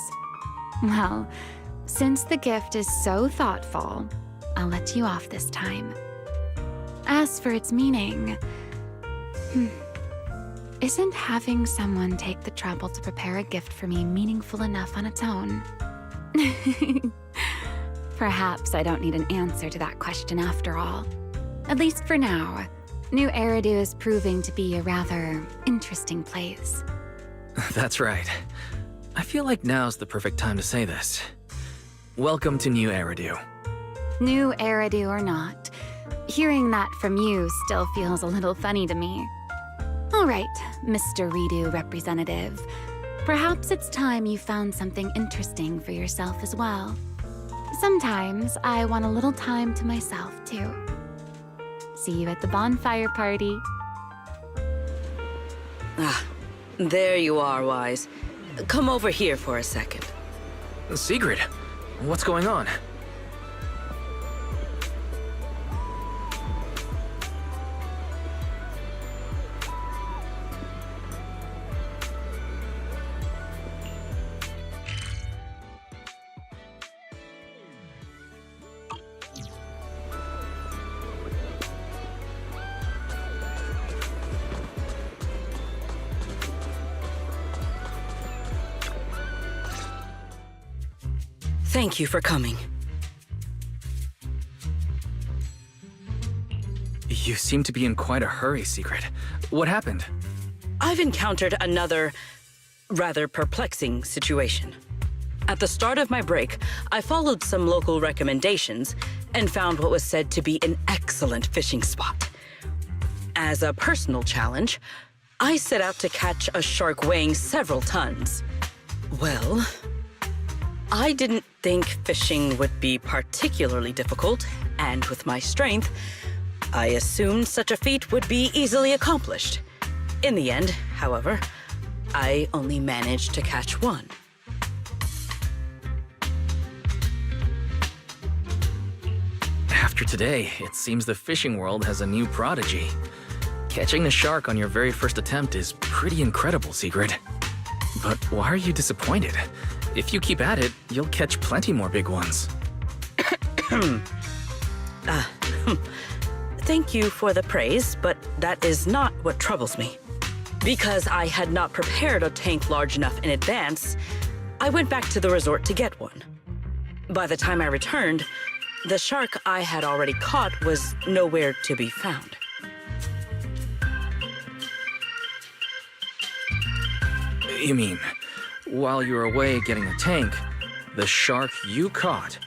Well, since the gift is so thoughtful, I'll let you off this time. As for its meaning, isn't having someone take the trouble to prepare a gift for me meaningful enough on its own? Perhaps I don't need an answer to that question after all. At least for now, New Eridu is proving to be a rather interesting place. That's right. I feel like now's the perfect time to say this. Welcome to New Eridu. New Eridu or not, hearing that from you still feels a little funny to me. All right, Mr. Redo representative. Perhaps it's time you found something interesting for yourself as well. Sometimes I want a little time to myself, too. See you at the bonfire party. Ah, there you are, Wise. Come over here for a second. Sigrid, what's going on? Thank you for coming. You seem to be in quite a hurry, Sigrid. What happened? I've encountered another rather perplexing situation. At the start of my break, I followed some local recommendations and found what was said to be an excellent fishing spot. As a personal challenge, I set out to catch a shark weighing several tons. Well, I didn't think fishing would be particularly difficult, and with my strength, I assumed such a feat would be easily accomplished. In the end, however, I only managed to catch one. After today, it seems the fishing world has a new prodigy. Catching a shark on your very first attempt is pretty incredible, Sigrid. But why are you disappointed? If you keep at it, you'll catch plenty more big ones. Thank you for the praise, but that is not what troubles me. Because I had not prepared a tank large enough in advance, I went back to the resort to get one. By the time I returned, the shark I had already caught was nowhere to be found. You mean, while you were away getting the tank, the shark you caught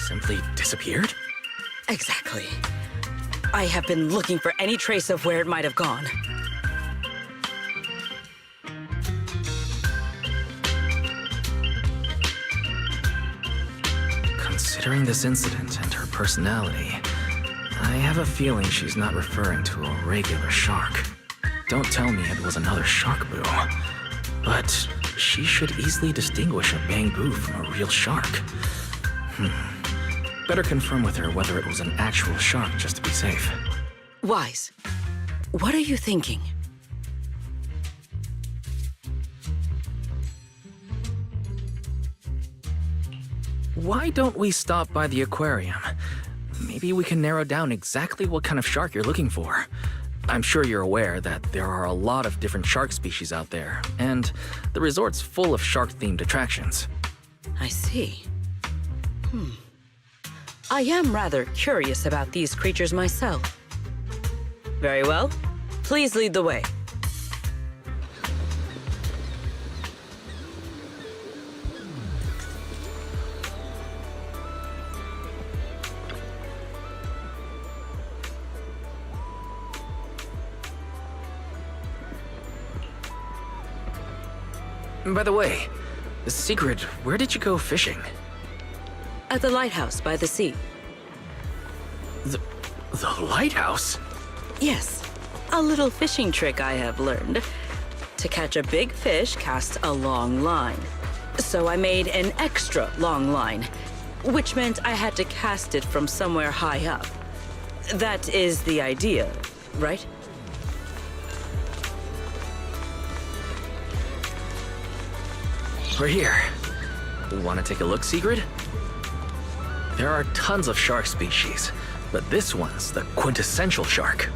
simply disappeared? Exactly. I have been looking for any trace of where it might have gone. Considering this incident and her personality, I have a feeling she's not referring to a regular shark. Don't tell me it was another shark boo. But she should easily distinguish a bamboo from a real shark. Better confirm with her whether it was an actual shark just to be safe. Wise, what are you thinking? Why don't we stop by the aquarium? Maybe we can narrow down exactly what kind of shark you're looking for. I'm sure you're aware that there are a lot of different shark species out there, and the resort's full of shark-themed attractions. I see. I am rather curious about these creatures myself. Very well. Please lead the way. By the way, Sigrid, where did you go fishing? At the lighthouse by the sea. The lighthouse? Yes, a little fishing trick I have learned. To catch a big fish, cast a long line. So I made an extra long line, which meant I had to cast it from somewhere high up. That is the idea, right? We're here. Want to take a look, Sigrid? There are tons of shark species, but this one's the quintessential shark.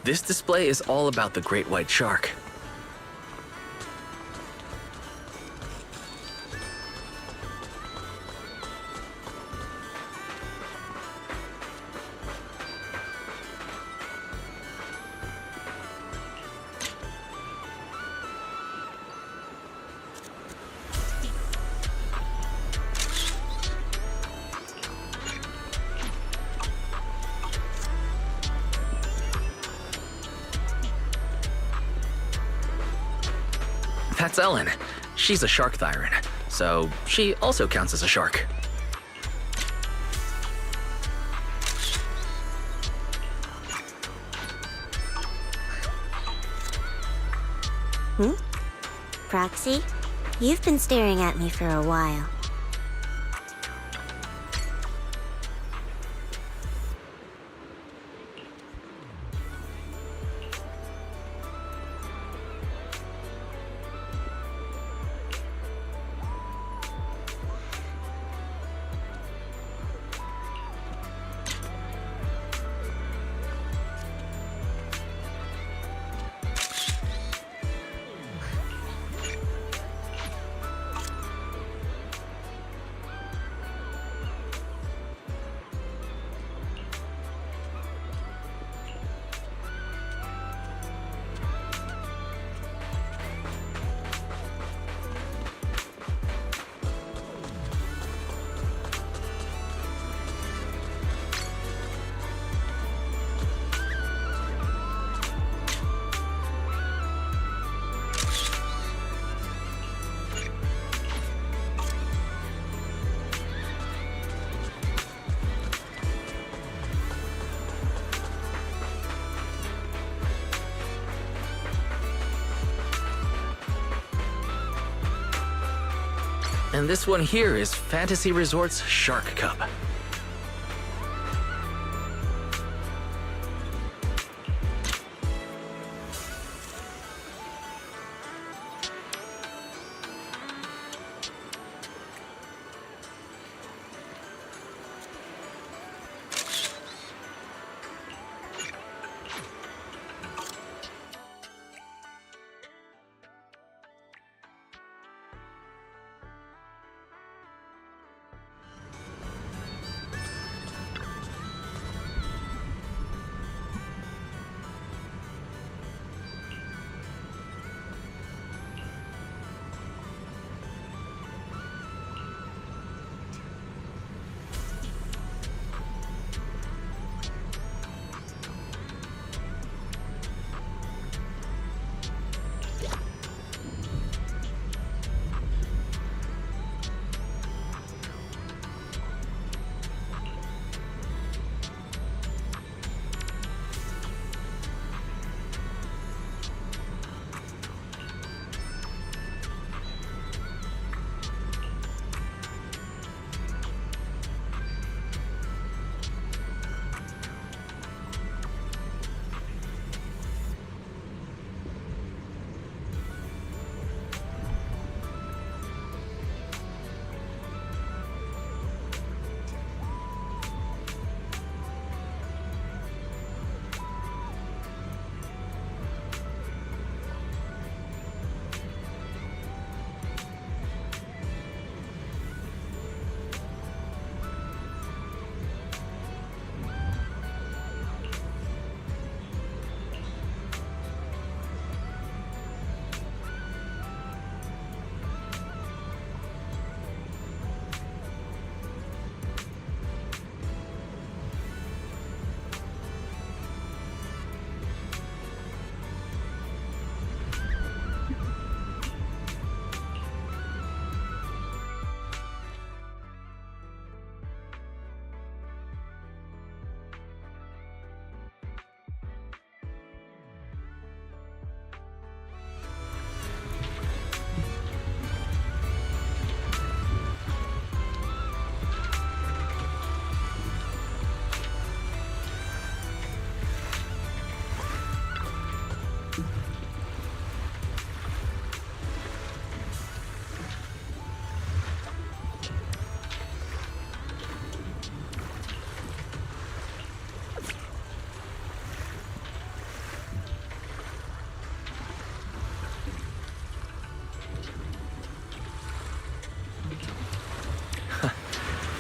This display is all about the great white shark. That's Ellen. She's a shark thyron, so she also counts as a shark. Roxy, you've been staring at me for a while. And this one here is Fantasy Resort's Shark Cup.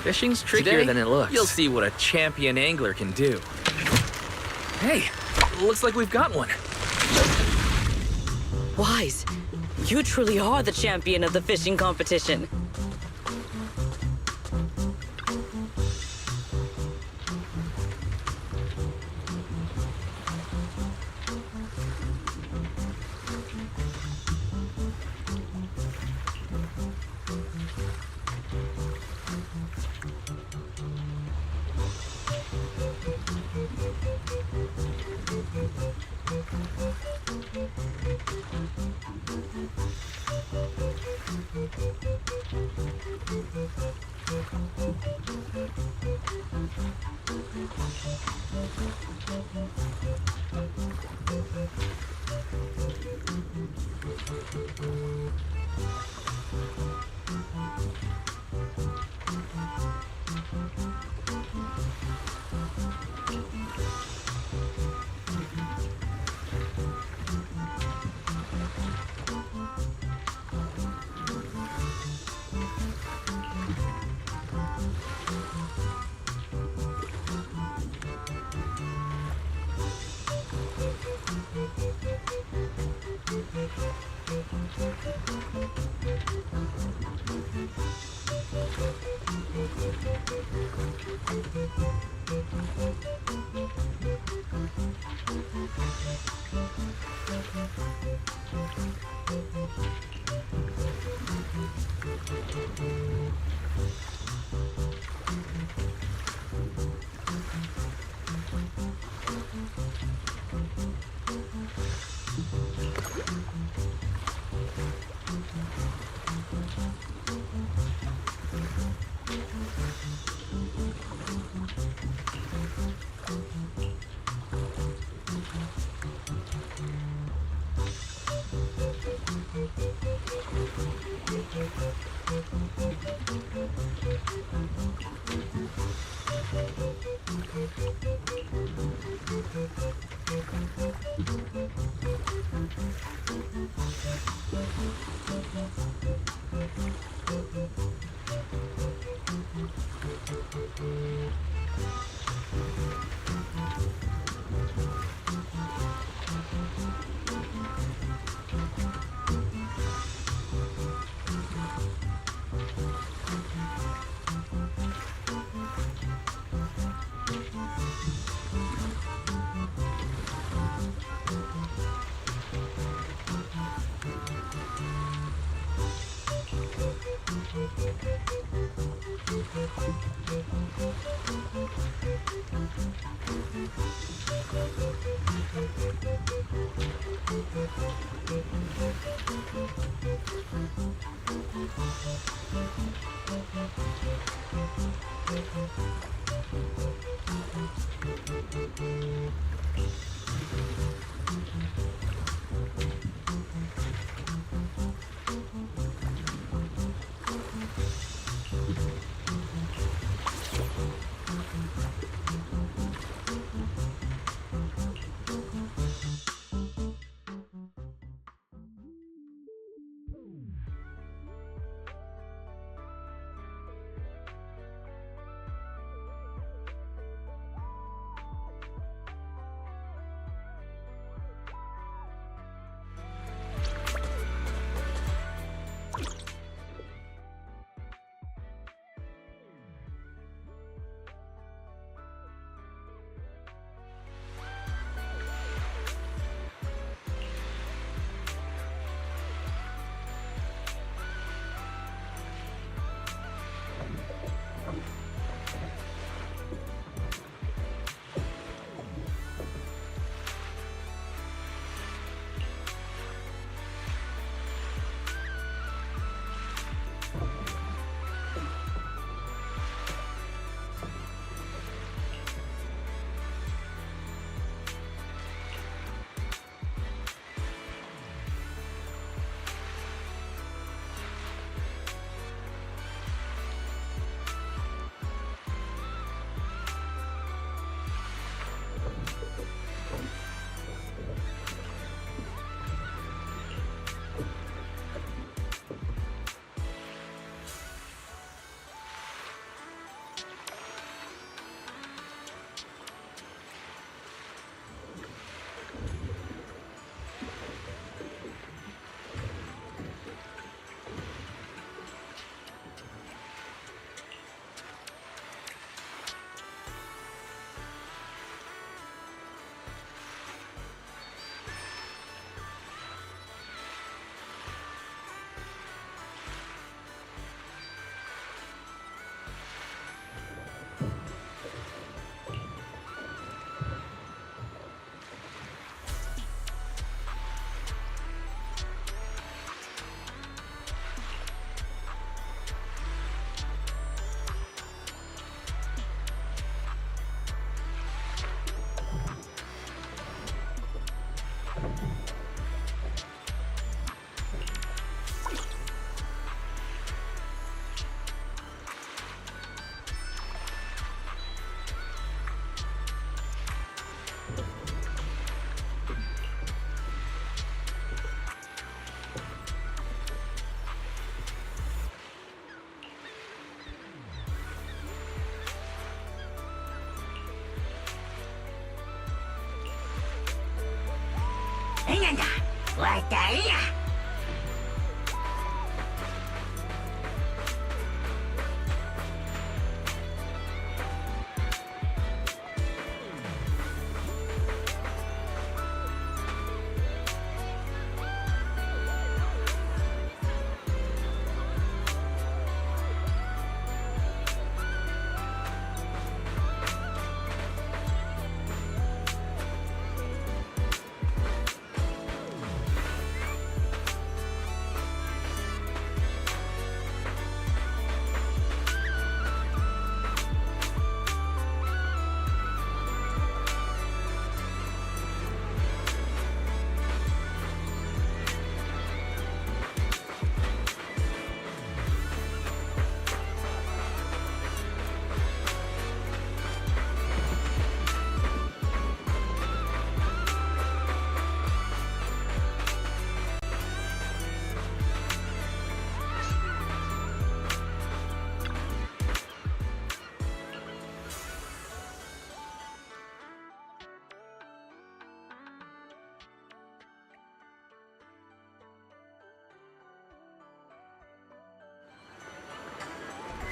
Fishing's trickier Today, than it looks. you'll You'll see what a champion angler can do. Hey, looks like we've got one. Wise, you truly are the champion of the fishing competition.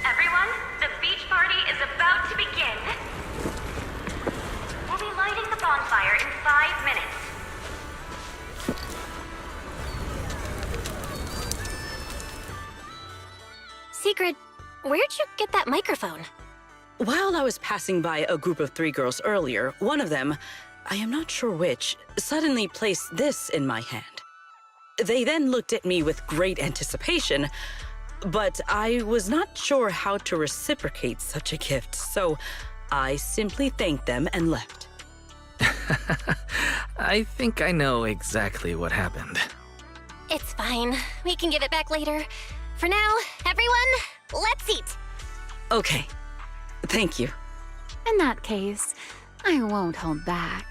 Everyone, the beach party is about to begin. We'll be lighting the bonfire in 5 minutes. Sigrid, where'd you get that microphone? While I was passing by a group of 3 girls earlier, one of them, I am not sure which, suddenly placed this in my hand. They then looked at me with great anticipation, but I was not sure how to reciprocate such a gift, so I simply thanked them and left. I think I know exactly what happened. It's fine. We can give it back later. For now, everyone, let's eat. Okay. Thank you. In that case, I won't hold back.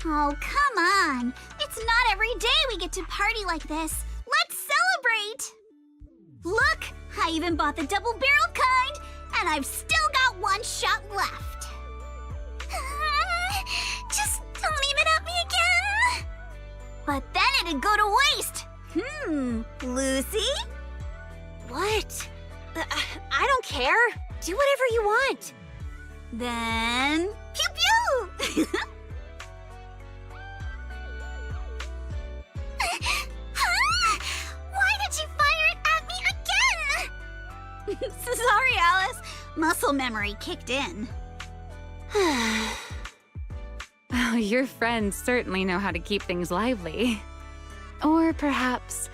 Oh, come on. It's not every day we get to party like this. Let's celebrate! Look, I even bought the double-barreled kind, and I've still got 1 shot left. Just don't aim it at me again. But then it'd go to waste. Lucy? What? I don't care. Do whatever you want. Then, pew-pew! Why did you fire it at me again? Sorry, Alice. Muscle memory kicked in. Oh, your friends certainly know how to keep things lively. Or perhaps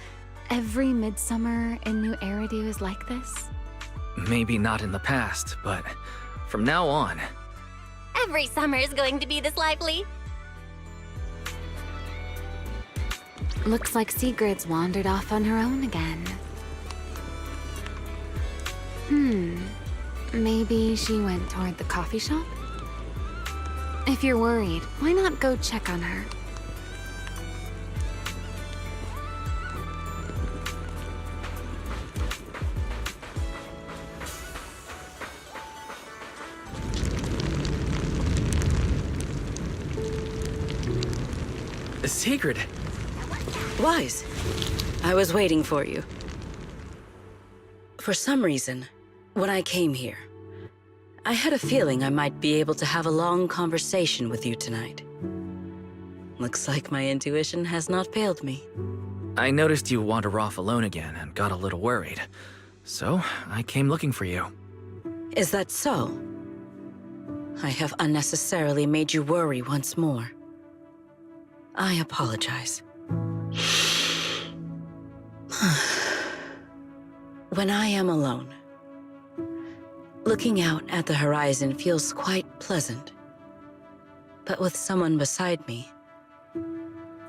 every midsummer in New Eridu is like this? Maybe not in the past, but from now on. Every summer is going to be this lively. Looks like Sigrid's wandered off on her own again. Maybe she went toward the coffee shop? If you're worried, why not go check on her? Sigrid! Wise, I was waiting for you. For some reason, when I came here, I had a feeling I might be able to have a long conversation with you tonight. Looks like my intuition has not failed me. I noticed you wander off alone again and got a little worried. So, I came looking for you. Is that so? I have unnecessarily made you worry once more. I apologize. When I am alone, looking out at the horizon feels quite pleasant. But with someone beside me,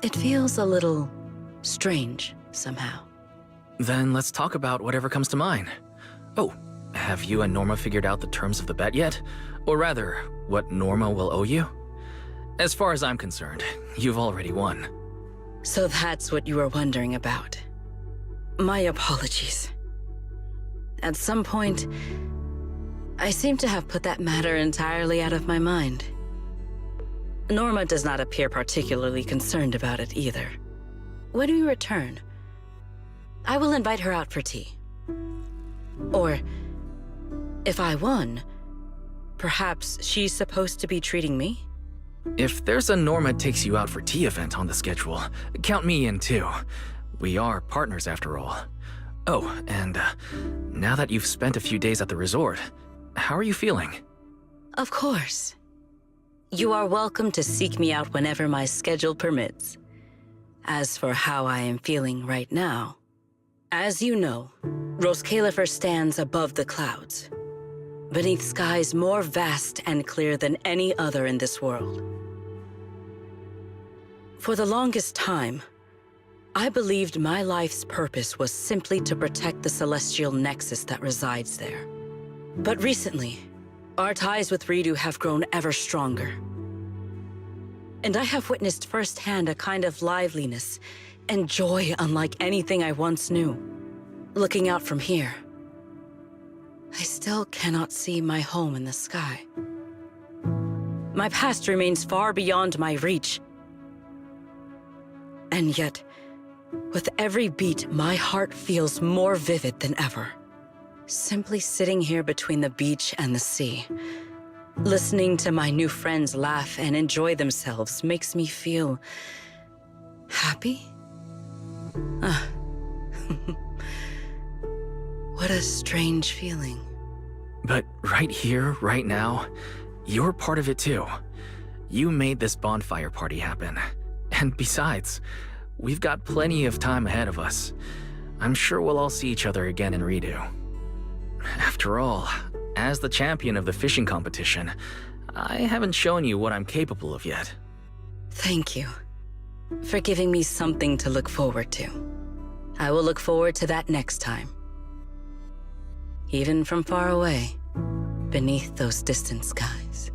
it feels a little strange somehow. Then let's talk about whatever comes to mind. Oh, have you and Norma figured out the terms of the bet yet? Or rather, what Norma will owe you? As far as I'm concerned, you've already won. So that's what you were wondering about. My apologies. At some point, I seem to have put that matter entirely out of my mind. Norma does not appear particularly concerned about it either. When we return, I will invite her out for tea. Or, if I won, perhaps she's supposed to be treating me? If there's a Norma takes you out for tea event on the schedule, count me in too. We are partners after all. Oh, and now that you've spent a few days at the resort, how are you feeling? Of course. You are welcome to seek me out whenever my schedule permits. As for how I am feeling right now, as you know, Roskalifer stands above the clouds, beneath skies more vast and clear than any other in this world. For the longest time, I believed my life's purpose was simply to protect the celestial nexus that resides there. But recently, our ties with Ridu have grown ever stronger. And I have witnessed firsthand a kind of liveliness and joy unlike anything I once knew. Looking out from here, I still cannot see my home in the sky. My past remains far beyond my reach. And yet, with every beat, my heart feels more vivid than ever. Simply sitting here between the beach and the sea, listening to my new friends laugh and enjoy themselves makes me feel happy? What a strange feeling. But right here, right now, you're part of it too. You made this bonfire party happen. And besides, we've got plenty of time ahead of us. I'm sure we'll all see each other again in Ridu. After all, as the champion of the fishing competition, I haven't shown you what I'm capable of yet. Thank you for giving me something to look forward to. I will look forward to that next time. Even from far away, beneath those distant skies.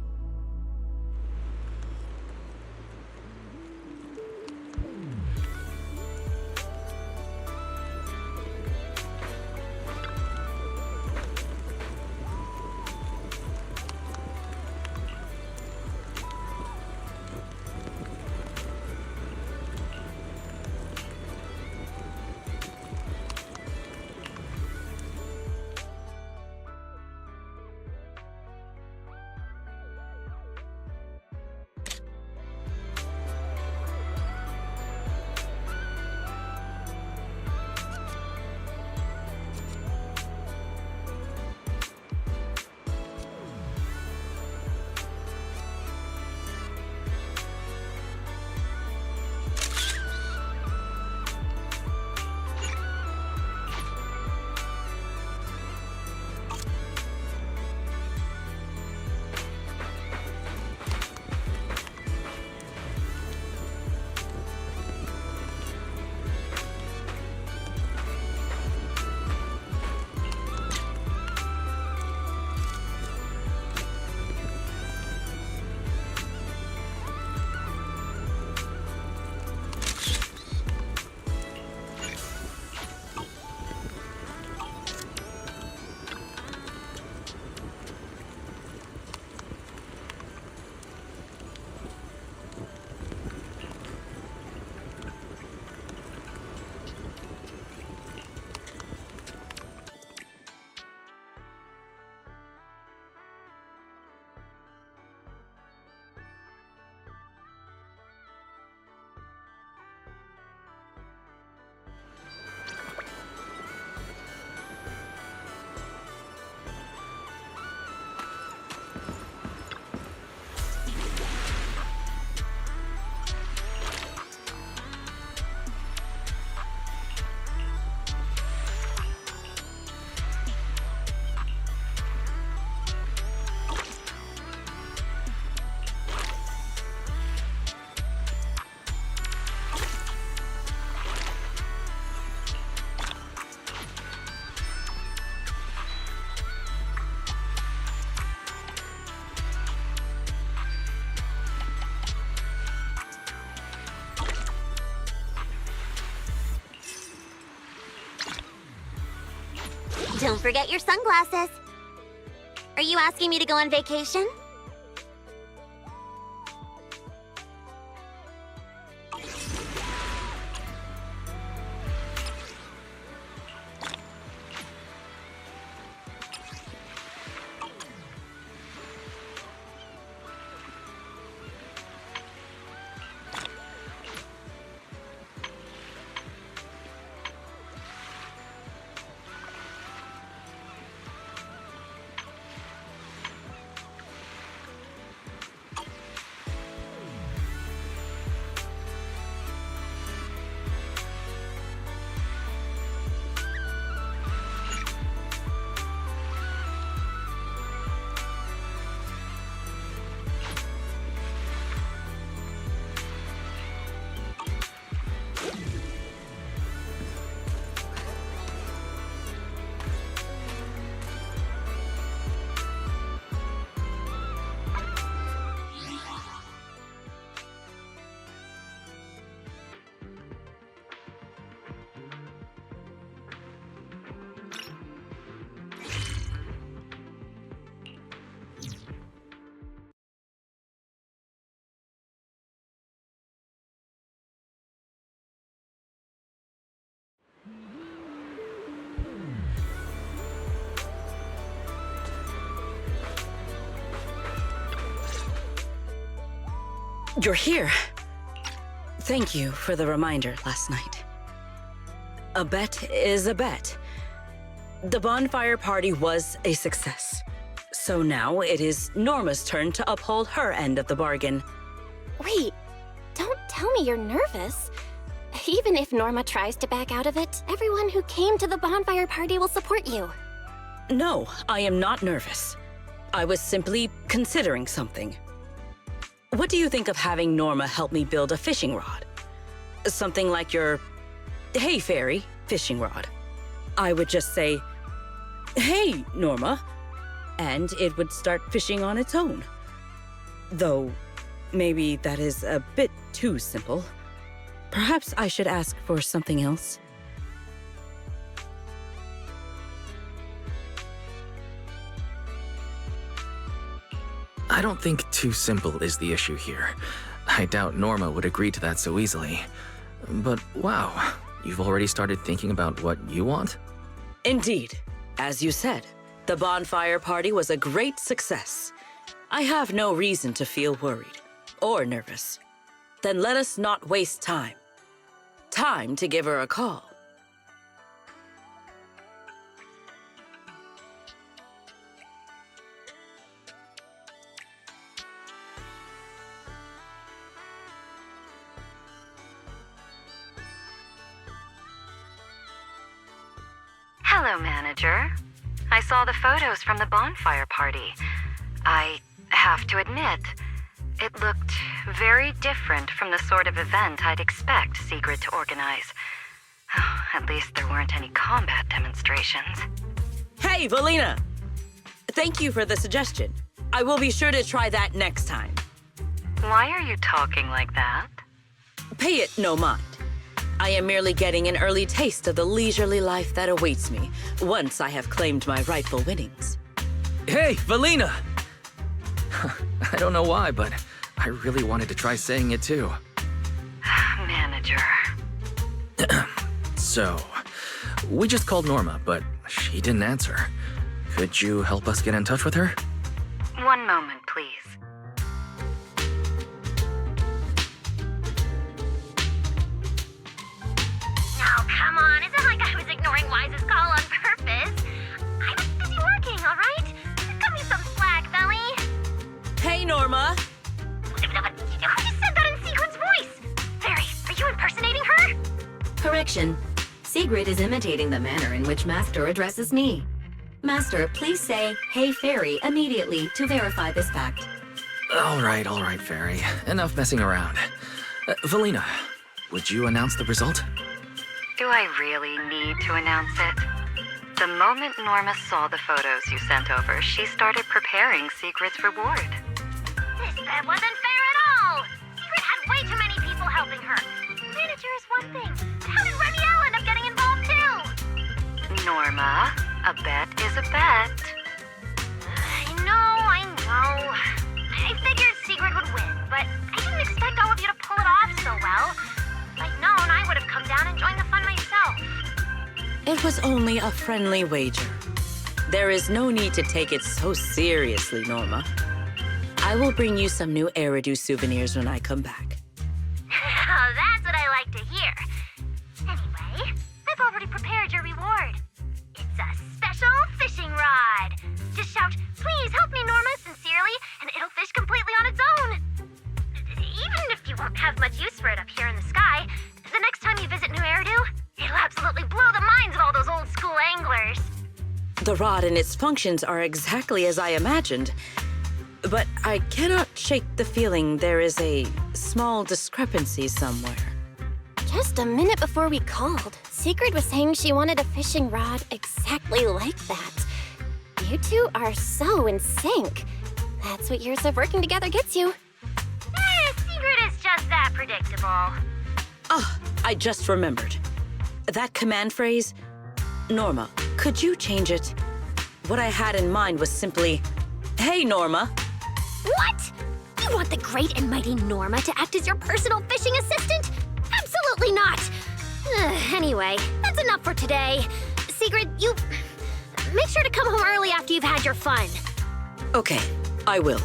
Don't forget your sunglasses. Are you asking me to go on vacation? You're here. Thank you for the reminder last night. A bet is a bet. The bonfire party was a success. So now it is Norma's turn to uphold her end of the bargain. Wait, don't tell me you're nervous. Even if Norma tries to back out of it, everyone who came to the bonfire party will support you. No, I am not nervous. I was simply considering something. What do you think of having Norma help me build a fishing rod? Something like your Hey Fairy fishing rod. I would just say, "Hey, Norma," and it would start fishing on its own. Though, maybe that is a bit too simple. Perhaps I should ask for something else. I don't think too simple is the issue here. I doubt Norma would agree to that so easily. But wow, you've already started thinking about what you want? Indeed. As you said, the bonfire party was a great success. I have no reason to feel worried or nervous. Then let us not waste time. Time to give her a call. Hello, manager. I saw the photos from the bonfire party. I have to admit, it looked very different from the sort of event I'd expect Sigrid to organize. Oh, at least there weren't any combat demonstrations. Hey, Velina! Thank you for the suggestion. I will be sure to try that next time. Why are you talking like that? Pay it no mind. I am merely getting an early taste of the leisurely life that awaits me once I have claimed my rightful winnings. Hey, Velina! I don't know why, but I really wanted to try saying it too. Manager. So, we just called Norma, but she didn't answer. Could you help us get in touch with her? One moment, please. Oh, come on. It's not like I was ignoring Wise's call on purpose. I was busy working, all right? Cut me some slack, Belly. Hey, Norma! Who just said that in Sigrid's voice? Fairy, are you impersonating her? Correction. Sigrid is imitating the manner in which Master addresses me. Master, please say, "Hey, Fairy," immediately to verify this fact. All right, Fairy. Enough messing around. Velina, would you announce the result? Do I really need to announce it? The moment Norma saw the photos you sent over, she started preparing Sigrid's reward. This bet wasn't fair at all. Sigrid had way too many people helping her. Manager is one thing. How did Ramiel end up getting involved too? Norma, a bet is a bet. I figured Sigrid would win, but I didn't expect all of you to pull it off so well. If I'd known, I would have come down and joined the fun myself. It was only a friendly wager. There is no need to take it so seriously, Norma. I will bring you some new Eridu souvenirs when I come back. That's what I like to hear. Anyway, I've already prepared your reward. It's a special fishing rod. Just shout, "Please help me, Norma," sincerely, and it'll fish completely on its own. Even if you won't have much use for it up here in the sky, the next time you visit New Eridu, it'll absolutely blow the minds of all those old school anglers. The rod and its functions are exactly as I imagined. But I cannot shake the feeling there is a small discrepancy somewhere. Just a minute before we called, Sigrid was saying she wanted a fishing rod exactly like that. You two are so in sync. That's what years of working together gets you. Sigrid is just that predictable. Ah, I just remembered. That command phrase, Norma, could you change it? What I had in mind was simply, "Hey, Norma." What? You want the great and mighty Norma to act as your personal fishing assistant? Absolutely not! Anyway, that's enough for today. Sigrid, you... make sure to come home early after you've had your fun. Okay, I will.